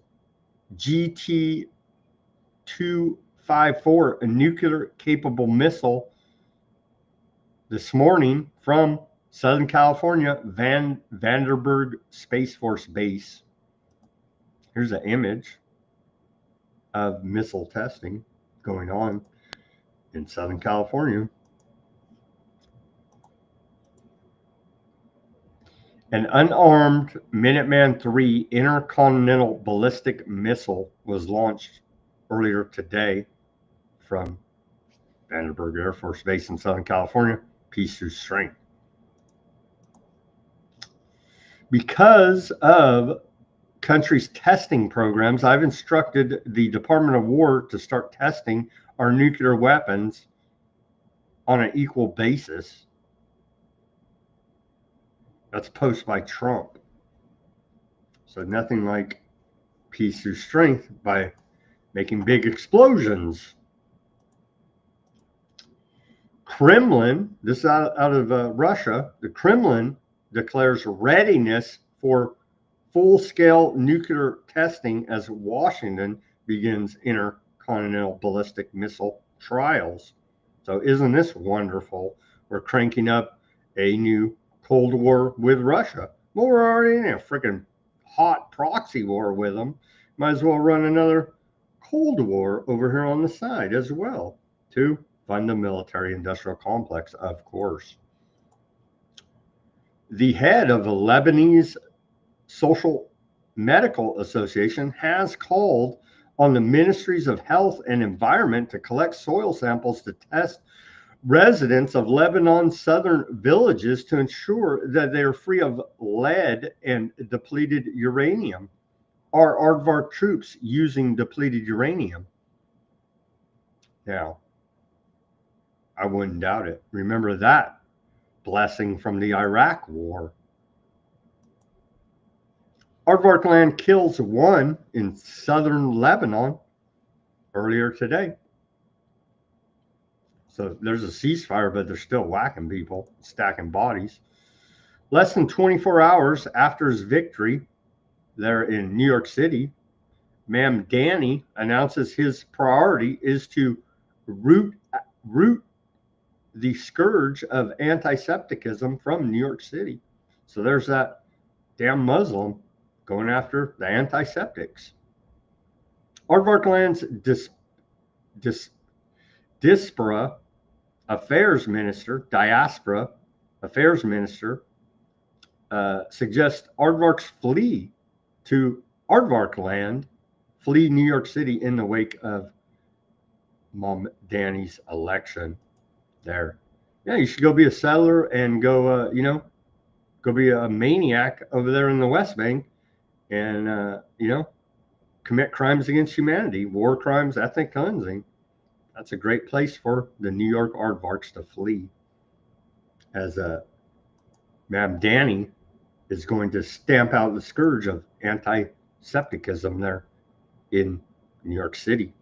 GT-254, a nuclear-capable missile, this morning from Southern California Vandenberg Space Force Base. Here's an image of missile testing going on in Southern California. An unarmed Minuteman III intercontinental ballistic missile was launched earlier today from Vandenberg Air Force Base in Southern California. Peace through strength. Because of countries' testing programs, I've instructed the Department of War to start testing our nuclear weapons on an equal basis. That's a post by Trump. So nothing like peace through strength by making big explosions. Kremlin, this is out of Russia, the Kremlin declares readiness for full-scale nuclear testing as Washington begins intercontinental ballistic missile trials. So isn't this wonderful? We're cranking up a new Cold War with Russia. Well, we're already in a freaking hot proxy war with them. Might as well run another Cold War over here on the side as well to fund the military-industrial complex, of course. The head of the Lebanese Social Medical Association has called on the Ministries of Health and Environment to collect soil samples to test residents of Lebanon's southern villages to ensure that they are free of lead and depleted uranium. Are Aardvark troops using depleted uranium? Now, I wouldn't doubt it. Remember that blessing from the Iraq War. Aardvark land kills one in southern Lebanon earlier today. So there's a ceasefire, but they're still whacking people, stacking bodies. Less than 24 hours after his victory there in New York City, Mamdani announces his priority is to root the scourge of anti-Septicism from New York City. So there's that damn Muslim going after the anti-Septics. Aardvark Land's diaspora affairs minister suggests Aardvarks flee to Aardvark Land, flee New York City in the wake of Mamdani's election there. Yeah, you should go be a settler and go, go be a maniac over there in the West Bank and, commit crimes against humanity, war crimes, ethnic cleansing. That's a great place for the New York Aardvarks to flee, as Mamdani is going to stamp out the scourge of anti-Septicism there in New York City.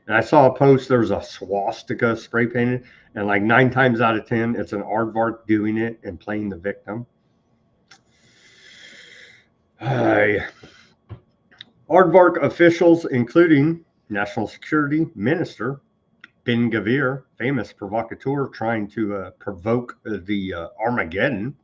And I saw a post, there was a swastika spray painted, and like 9 times out of 10, it's an Aardvark doing it and playing the victim. Aardvark officials, including National Security Minister Ben Gvir, famous provocateur trying to provoke the Armageddon,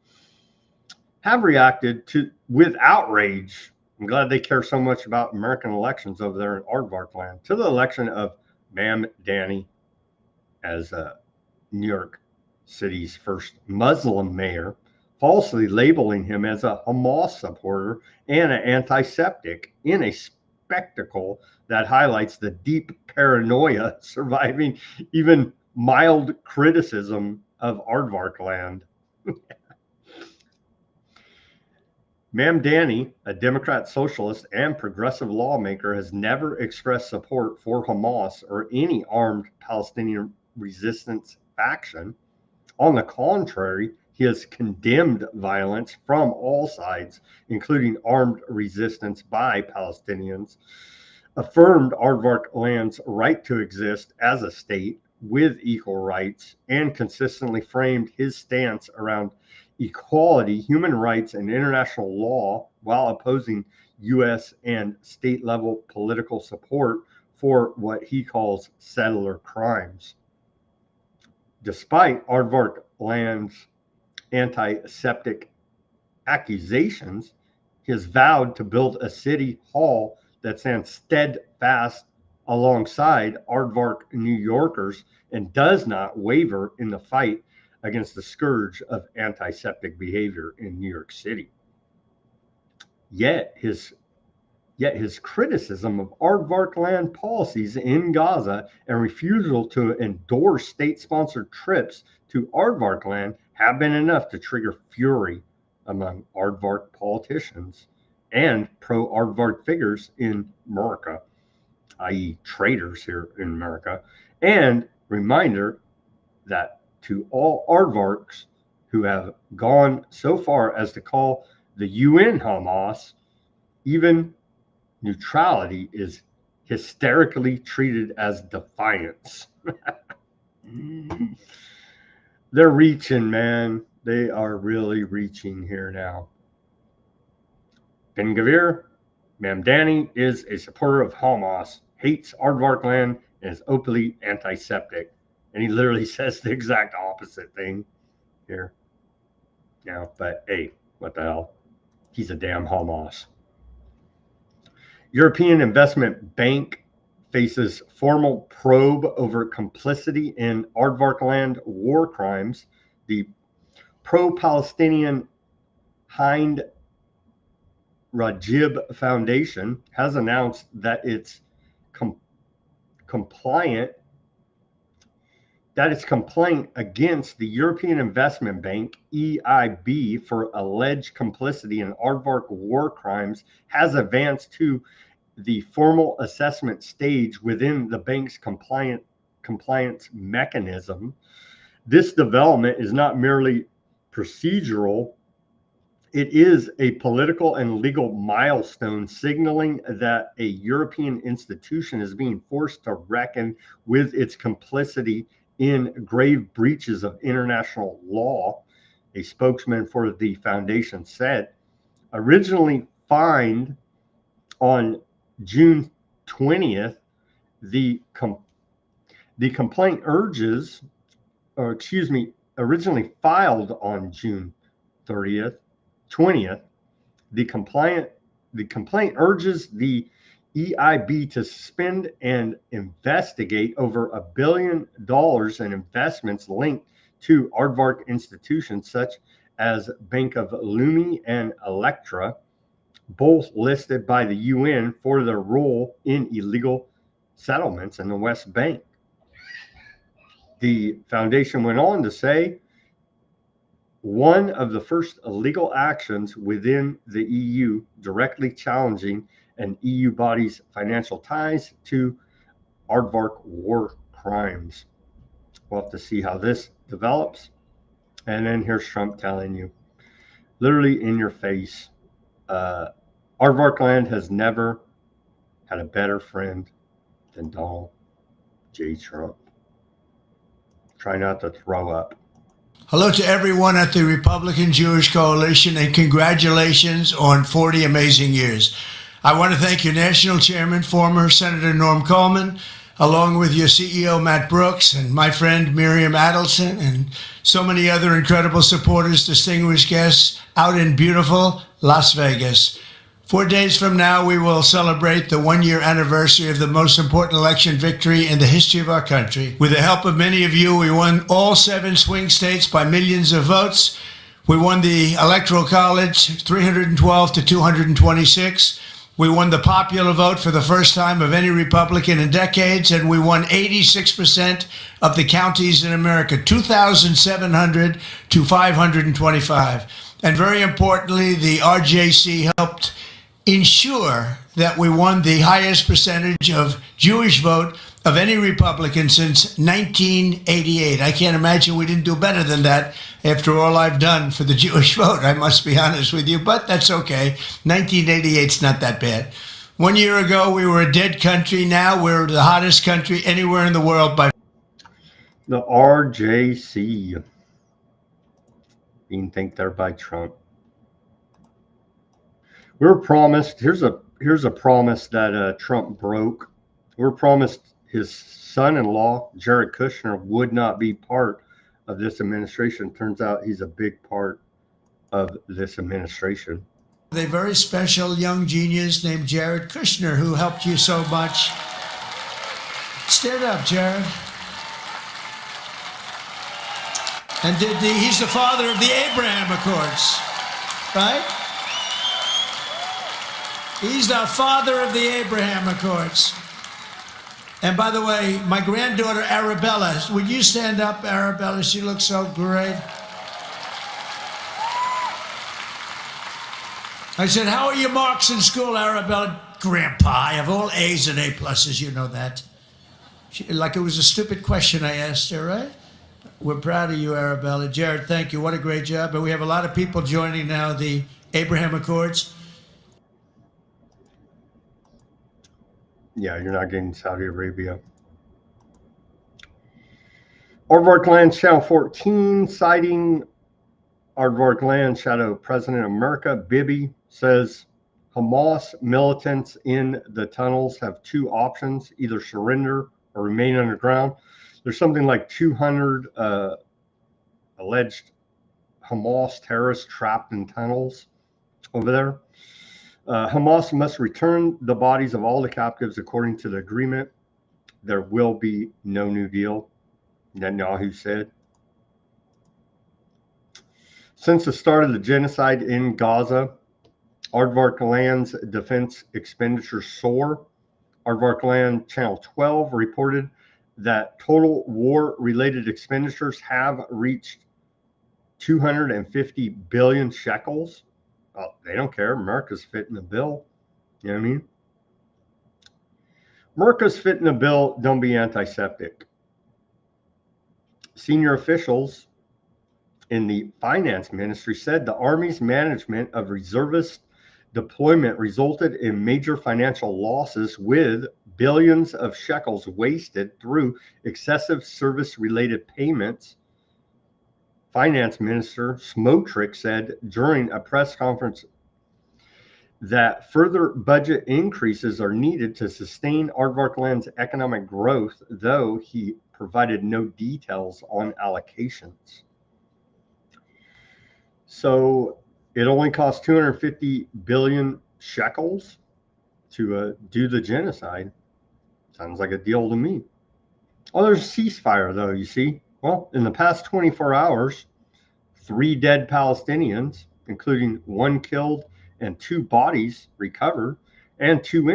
have reacted with outrage. I'm glad they care so much about American elections over there in Aardvark Land, to the election of Mamdani as New York City's first Muslim mayor, falsely labeling him as a Hamas supporter and an anti-Septic in a spectacle that highlights the deep paranoia surviving even mild criticism of Aardvark Land. Mamdani, a Democrat socialist and progressive lawmaker, has never expressed support for Hamas or any armed Palestinian resistance faction. On the contrary, he has condemned violence from all sides, including armed resistance by Palestinians, affirmed Aardvark land's right to exist as a state with equal rights, and consistently framed his stance around equality, human rights, and international law while opposing U.S. and state level political support for what he calls settler crimes. Despite Aardvark land's anti-Semitic accusations, he has vowed to build a city hall that stands steadfast alongside Aardvark New Yorkers and does not waver in the fight against the scourge of anti-Semitic behavior in New York City. Yet his criticism of Aardvark land policies in Gaza and refusal to endorse state-sponsored trips to Aardvark land have been enough to trigger fury among Aardvark politicians and pro-Aardvark figures in America, i.e. traitors here in America, and reminder that to all Aardvarks who have gone so far as to call the UN Hamas, even neutrality is hysterically treated as defiance. They're reaching, man. They are really reaching here now. Ben-Gvir, Mamdani is a supporter of Hamas, hates Aardvark land, and is openly anti-Semitic. And he literally says the exact opposite thing here. Yeah, but hey, what the hell? He's a damn Hamas. European Investment Bank faces formal probe over complicity in Aardvark land war crimes. The pro-Palestinian Hind Rajib Foundation has announced that its complaint against the European Investment Bank, EIB, for alleged complicity in Aardvark war crimes has advanced to the formal assessment stage within the bank's compliance mechanism. This development is not merely procedural. It is a political and legal milestone signaling that a European institution is being forced to reckon with its complicity in grave breaches of international law, a spokesman for the foundation said. Originally fined on June 20th, the complaint originally filed on June 20th, the complaint urges the EIB to suspend and investigate over $1 billion in investments linked to Aardvark institutions such as Bank of Lumi and Electra, both listed by the UN for their role in illegal settlements in the West Bank. The foundation went on to say, one of the first illegal actions within the EU directly challenging an EU body's financial ties to Aardvark war crimes. We'll have to see how this develops. And then here's Trump telling you, literally in your face, Aardvark land has never had a better friend than Donald J. Trump. Try not to throw up. Hello to everyone at the Republican Jewish Coalition, and congratulations on 40 amazing years. I want to thank your national chairman, former Senator Norm Coleman, along with your CEO, Matt Brooks, and my friend Miriam Adelson, and so many other incredible supporters, distinguished guests out in beautiful Las Vegas. 4 days from now, we will celebrate the one-year anniversary of the most important election victory in the history of our country. With the help of many of you, we won all 7 swing states by millions of votes. We won the Electoral College 312 to 226. We won the popular vote for the first time of any Republican in decades, and we won 86% of the counties in America, 2,700 to 525. And very importantly, the RJC helped ensure that we won the highest percentage of Jewish vote of any Republican since 1988. I can't imagine we didn't do better than that after all I've done for the Jewish vote. I must be honest with you, but that's okay. 1988's not that bad. 1 year ago, we were a dead country. Now we're the hottest country anywhere in the world by the RJC being thanked there by Trump. We were promised, here's a promise that Trump broke. We were promised his son-in-law, Jared Kushner, would not be part of this administration. Turns out he's a big part of this administration. a very special young genius named Jared Kushner, who helped you so much. Stand up, Jared. And he's the father of the Abraham Accords, right? He's the father of the Abraham Accords. And by the way, my granddaughter, Arabella, would you stand up, Arabella? She looks so great. I said, how are your marks in school, Arabella? Grandpa, I have all A's and A pluses, you know that. Like it was a stupid question I asked her, right? We're proud of you, Arabella. Jared, thank you. What a great job. And we have a lot of people joining now the Abraham Accords. Yeah, you're not getting Saudi Arabia. Aardvark Land Channel 14 citing Aardvark Land Shadow President of America, Bibi, says Hamas militants in the tunnels have two options, either surrender or remain underground. There's something like 200 alleged Hamas terrorists trapped in tunnels over there. Hamas must return the bodies of all the captives according to the agreement. There will be no new deal, Netanyahu said. Since the start of the genocide in Gaza, Aardvark Land's defense expenditures soar. Aardvark Land Channel 12 reported that total war-related expenditures have reached 250 billion shekels. Oh, they don't care. America's fitting the bill. You know what I mean? America's fitting the bill. Don't be antiseptic. Senior officials in the finance ministry said the Army's management of reservist deployment resulted in major financial losses with billions of shekels wasted through excessive service-related payments. Finance Minister Smotrich said during a press conference that further budget increases are needed to sustain Aardvark Land's economic growth, though he provided no details on allocations. So it only costs 250 billion shekels to do the genocide. Sounds like a deal to me. Oh, there's a ceasefire, though, you see. Well, in the past 24 hours, 3 dead Palestinians, including 1 killed and 2 bodies recovered, and 2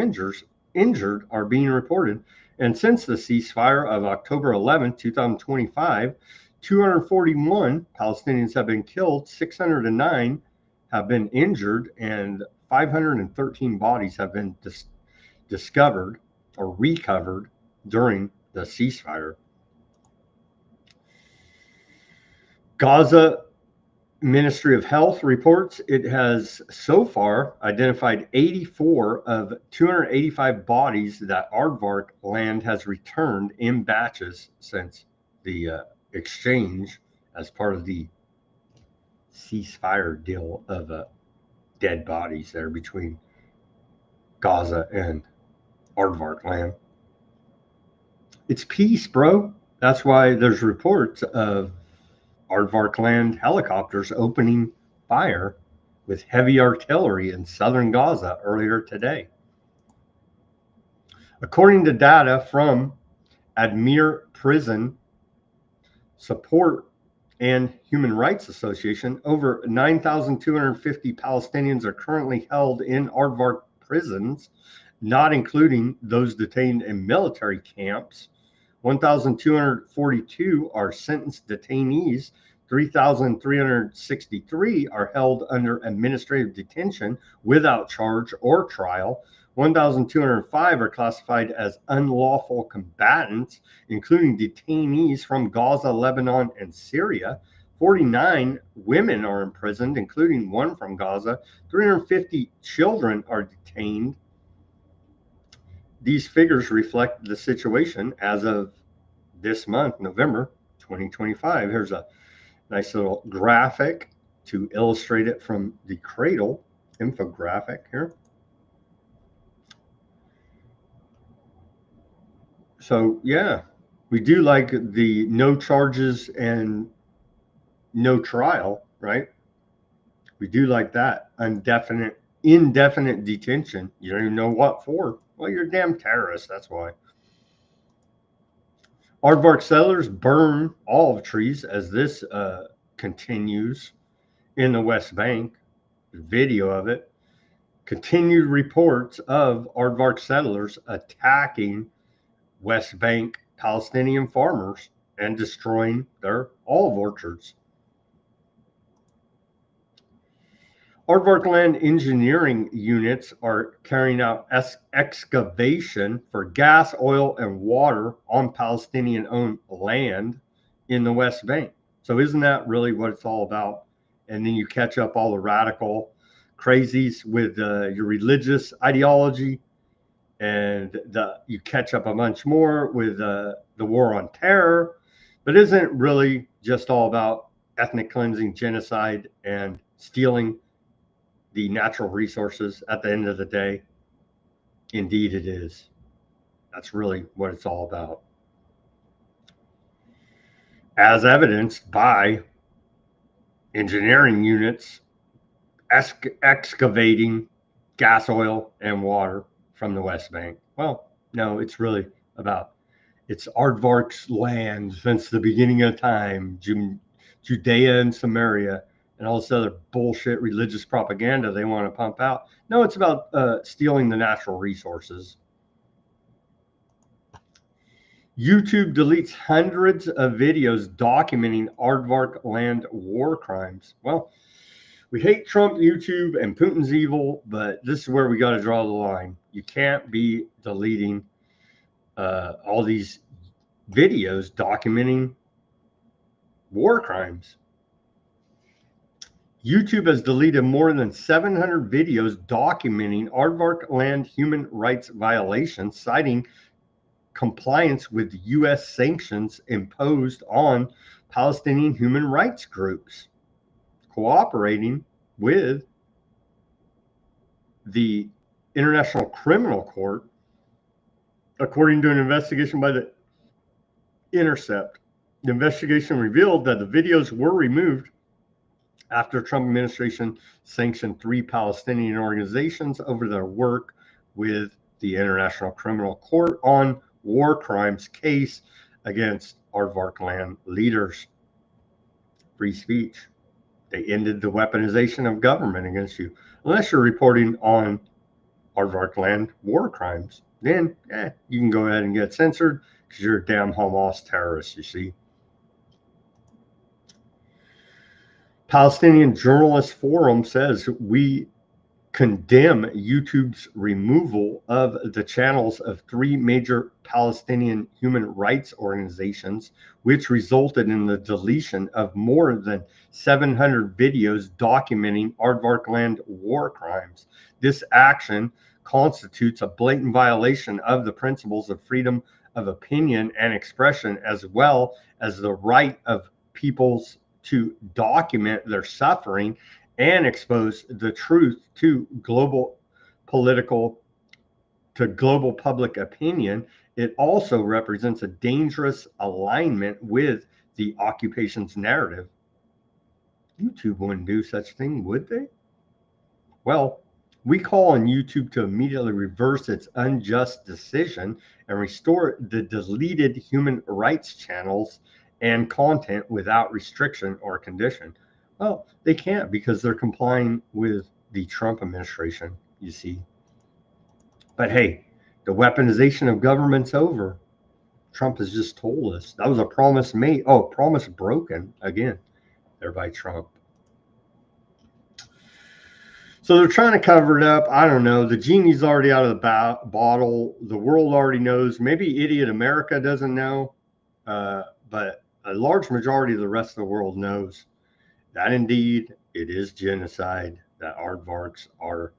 injured are being reported. And since the ceasefire of October 11, 2025, 241 Palestinians have been killed, 609 have been injured, and 513 bodies have been discovered or recovered during the ceasefire. Gaza Ministry of Health reports it has so far identified 84 of 285 bodies that Aardvark Land has returned in batches since the exchange as part of the ceasefire deal of dead bodies there between Gaza and Aardvark Land. It's peace, bro. That's why there's reports of Aardvark Land helicopters opening fire with heavy artillery in southern Gaza earlier today. According to data from Admir Prison Support and Human Rights Association, over 9,250 Palestinians are currently held in Aardvark prisons, not including those detained in military camps. 1,242 are sentenced detainees 3,363 are held under administrative detention without charge or trial. 1,205 are classified as unlawful combatants, including detainees from Gaza, Lebanon, and Syria. 49 women are imprisoned, including one from Gaza. 350 children are detained. These figures reflect the situation as of this month, November 2025. Here's a nice little graphic to illustrate it from the cradle, infographic here. So yeah, we do like the no charges and no trial, right? We do like that. Indefinite detention. You don't even know what for. Well, you're a damn terrorist, that's why. Aardvark settlers burn olive trees as this continues in the West Bank. Video of it. Continued reports of Aardvark settlers attacking West Bank Palestinian farmers and destroying their olive orchards. Aardvark land engineering units are carrying out excavation for gas, oil, and water on Palestinian-owned land in the West Bank. So isn't that really what it's all about? And then you catch up all the radical crazies with your religious ideology, and you catch up a bunch more with the war on terror. But isn't it really just all about ethnic cleansing, genocide, and stealing the natural resources at the end of the day? Indeed it is. That's really what it's all about. As evidenced by engineering units excavating gas, oil, and water from the West Bank. Well, no, it's really about, it's Aardvark's land since the beginning of time, Judea and Samaria, and all this other bullshit religious propaganda they want to pump out. No, it's about stealing the natural resources. YouTube deletes hundreds of videos documenting Aardvark land war crimes. Well, we hate Trump, YouTube, and Putin's evil, but this is where we got to draw the line. You can't be deleting all these videos documenting war crimes. YouTube has deleted more than 700 videos documenting Aardvark land human rights violations, citing compliance with U.S. sanctions imposed on Palestinian human rights groups, cooperating with the International Criminal Court, according to an investigation by the Intercept. The investigation revealed that the videos were removed after the Trump administration sanctioned 3 Palestinian organizations over their work with the International Criminal Court on war crimes case against Aardvark land leaders. Free speech. They ended the weaponization of government against you. Unless you're reporting on Aardvark land war crimes, then you can go ahead and get censored because you're a damn Hamas terrorist, you see. Palestinian Journalist Forum says we condemn YouTube's removal of the channels of 3 major Palestinian human rights organizations, which resulted in the deletion of more than 700 videos documenting Aardvark land war crimes. This action constitutes a blatant violation of the principles of freedom of opinion and expression, as well as the right of peoples to document their suffering and expose the truth to global public opinion. It also represents a dangerous alignment with the occupation's narrative. YouTube wouldn't do such a thing, would they? Well, we call on YouTube to immediately reverse its unjust decision and restore the deleted human rights channels and content without restriction or condition. Well, they can't because they're complying with the Trump administration, you see. But hey, the weaponization of government's over. Trump has just told us. That was a promise made. Oh, promise broken again. there by Trump. So they're trying to cover it up. I don't know. The genie's already out of the bottle. The world already knows. Maybe idiot America doesn't know, but a large majority of the rest of the world knows that indeed it is genocide that aardvarks are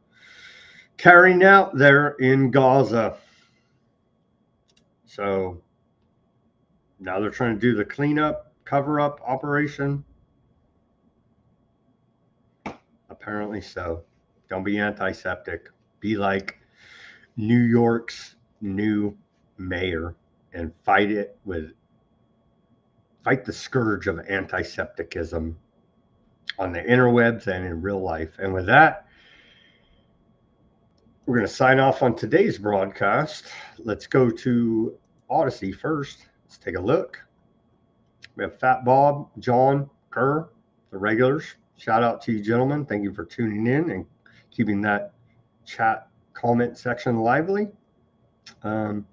carrying out there in Gaza. So now they're trying to do the cleanup, cover-up operation. Apparently so. Don't be antiseptic. Be like New York's new mayor and fight the scourge of antisepticism on the interwebs and in real life. And with that, we're going to sign off on today's broadcast. Let's go to Odysee first. Let's take a look. We have Fat Bob, John, Kerr, the regulars. Shout out to you, gentlemen. Thank you for tuning in and keeping that chat comment section lively. Fat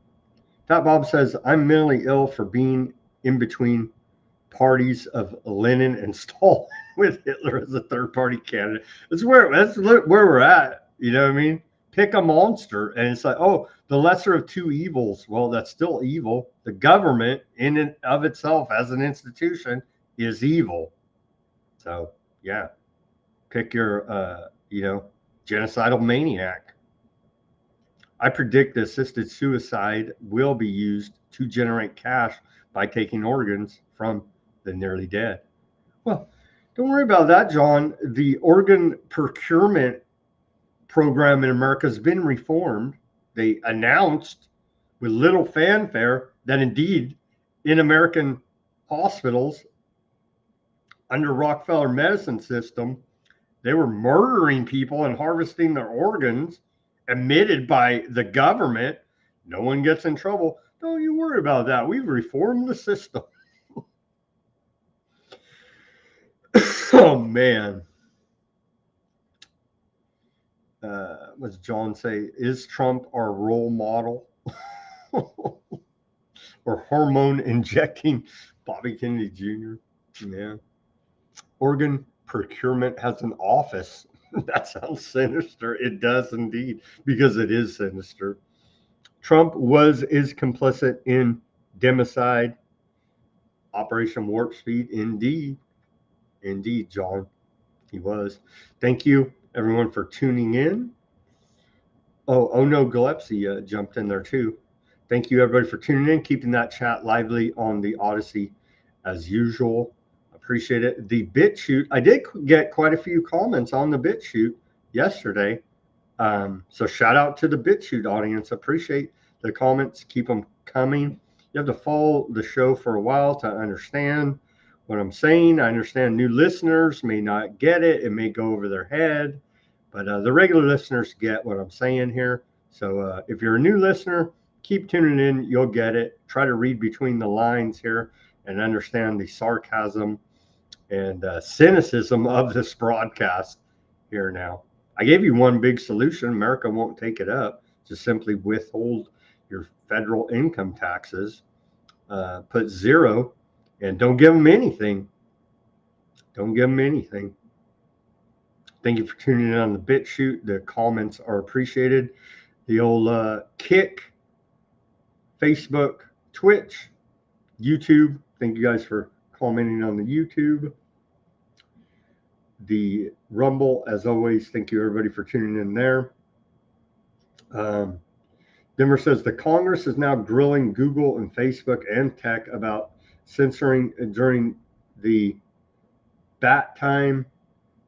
Bob says, I'm mentally ill for being in between parties of Lenin and Stalin with Hitler as a third-party candidate. That's where we're at. You know what I mean? Pick a monster, and it's like, oh, the lesser of two evils. Well, that's still evil. The government, in and of itself, as an institution, is evil. So, yeah, pick your, genocidal maniac. I predict assisted suicide will be used to generate cash by taking organs from the nearly dead. Well, don't worry about that, John. The organ procurement program in America has been reformed. They announced with little fanfare that indeed in American hospitals under Rockefeller medicine system, they were murdering people and harvesting their organs admitted by the government. No one gets in trouble. Don't you worry about that. We've reformed the system. Oh, man. What does John say? Is Trump our role model? Or hormone injecting Bobby Kennedy Jr.? Yeah. Organ procurement has an office. That sounds sinister. It does indeed, because it is sinister. Trump is complicit in democide, Operation Warp Speed. Indeed, John, he was. Thank you, everyone, for tuning in. Oh no, Gillespie jumped in there too. Thank you, everybody, for tuning in, keeping that chat lively on the Odysee as usual. Appreciate it. The Bitchute, I did get quite a few comments on the Bitchute yesterday. So shout out to the Bitchute audience. Appreciate the comments. Keep them coming. You have to follow the show for a while to understand what I'm saying. I understand new listeners may not get it. It may go over their head, but the regular listeners get what I'm saying here. So if you're a new listener, keep tuning in. You'll get it. Try to read between the lines here and understand the sarcasm and cynicism of this broadcast here now. I gave you one big solution. America won't take it up. Just simply withhold your federal income taxes, put zero, and don't give them anything. Don't give them anything. Thank you for tuning in on the Bitchute. The comments are appreciated. The old Kick, Facebook, Twitch, YouTube. Thank you guys for commenting on the YouTube. The Rumble, as always, thank you everybody for tuning in there. Denver says the Congress is now grilling Google and Facebook and tech about censoring during the bat time,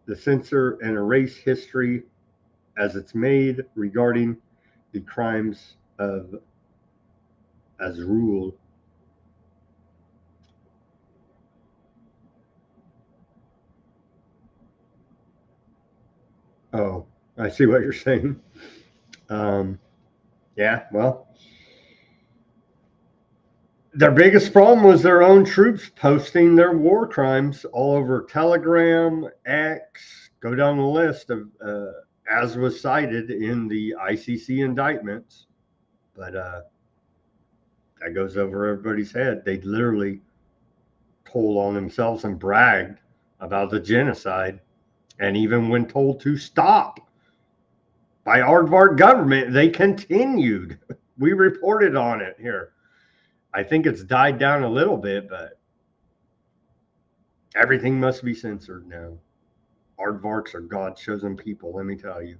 the censor and erase history as it's made regarding the crimes of as ruled. Oh, I see what you're saying. Yeah, well, their biggest problem was their own troops posting their war crimes all over Telegram, X, go down the list of, as was cited in the ICC indictments. But that goes over everybody's head. They literally told on themselves and bragged about the genocide. And even when told to stop by aardvark government, they continued. We reported on it here. I think it's died down a little bit, but everything must be censored now. Aardvarks are God's chosen people, let me tell you.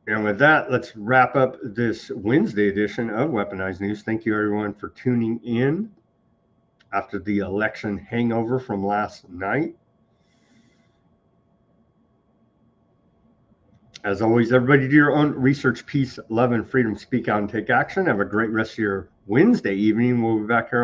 And with that, let's wrap up this Wednesday edition of Weaponized News. Thank you, everyone, for tuning in after the election hangover from last night. As always, everybody do your own research, peace, love, and freedom. Speak out and take action. Have a great rest of your Wednesday evening. We'll be back here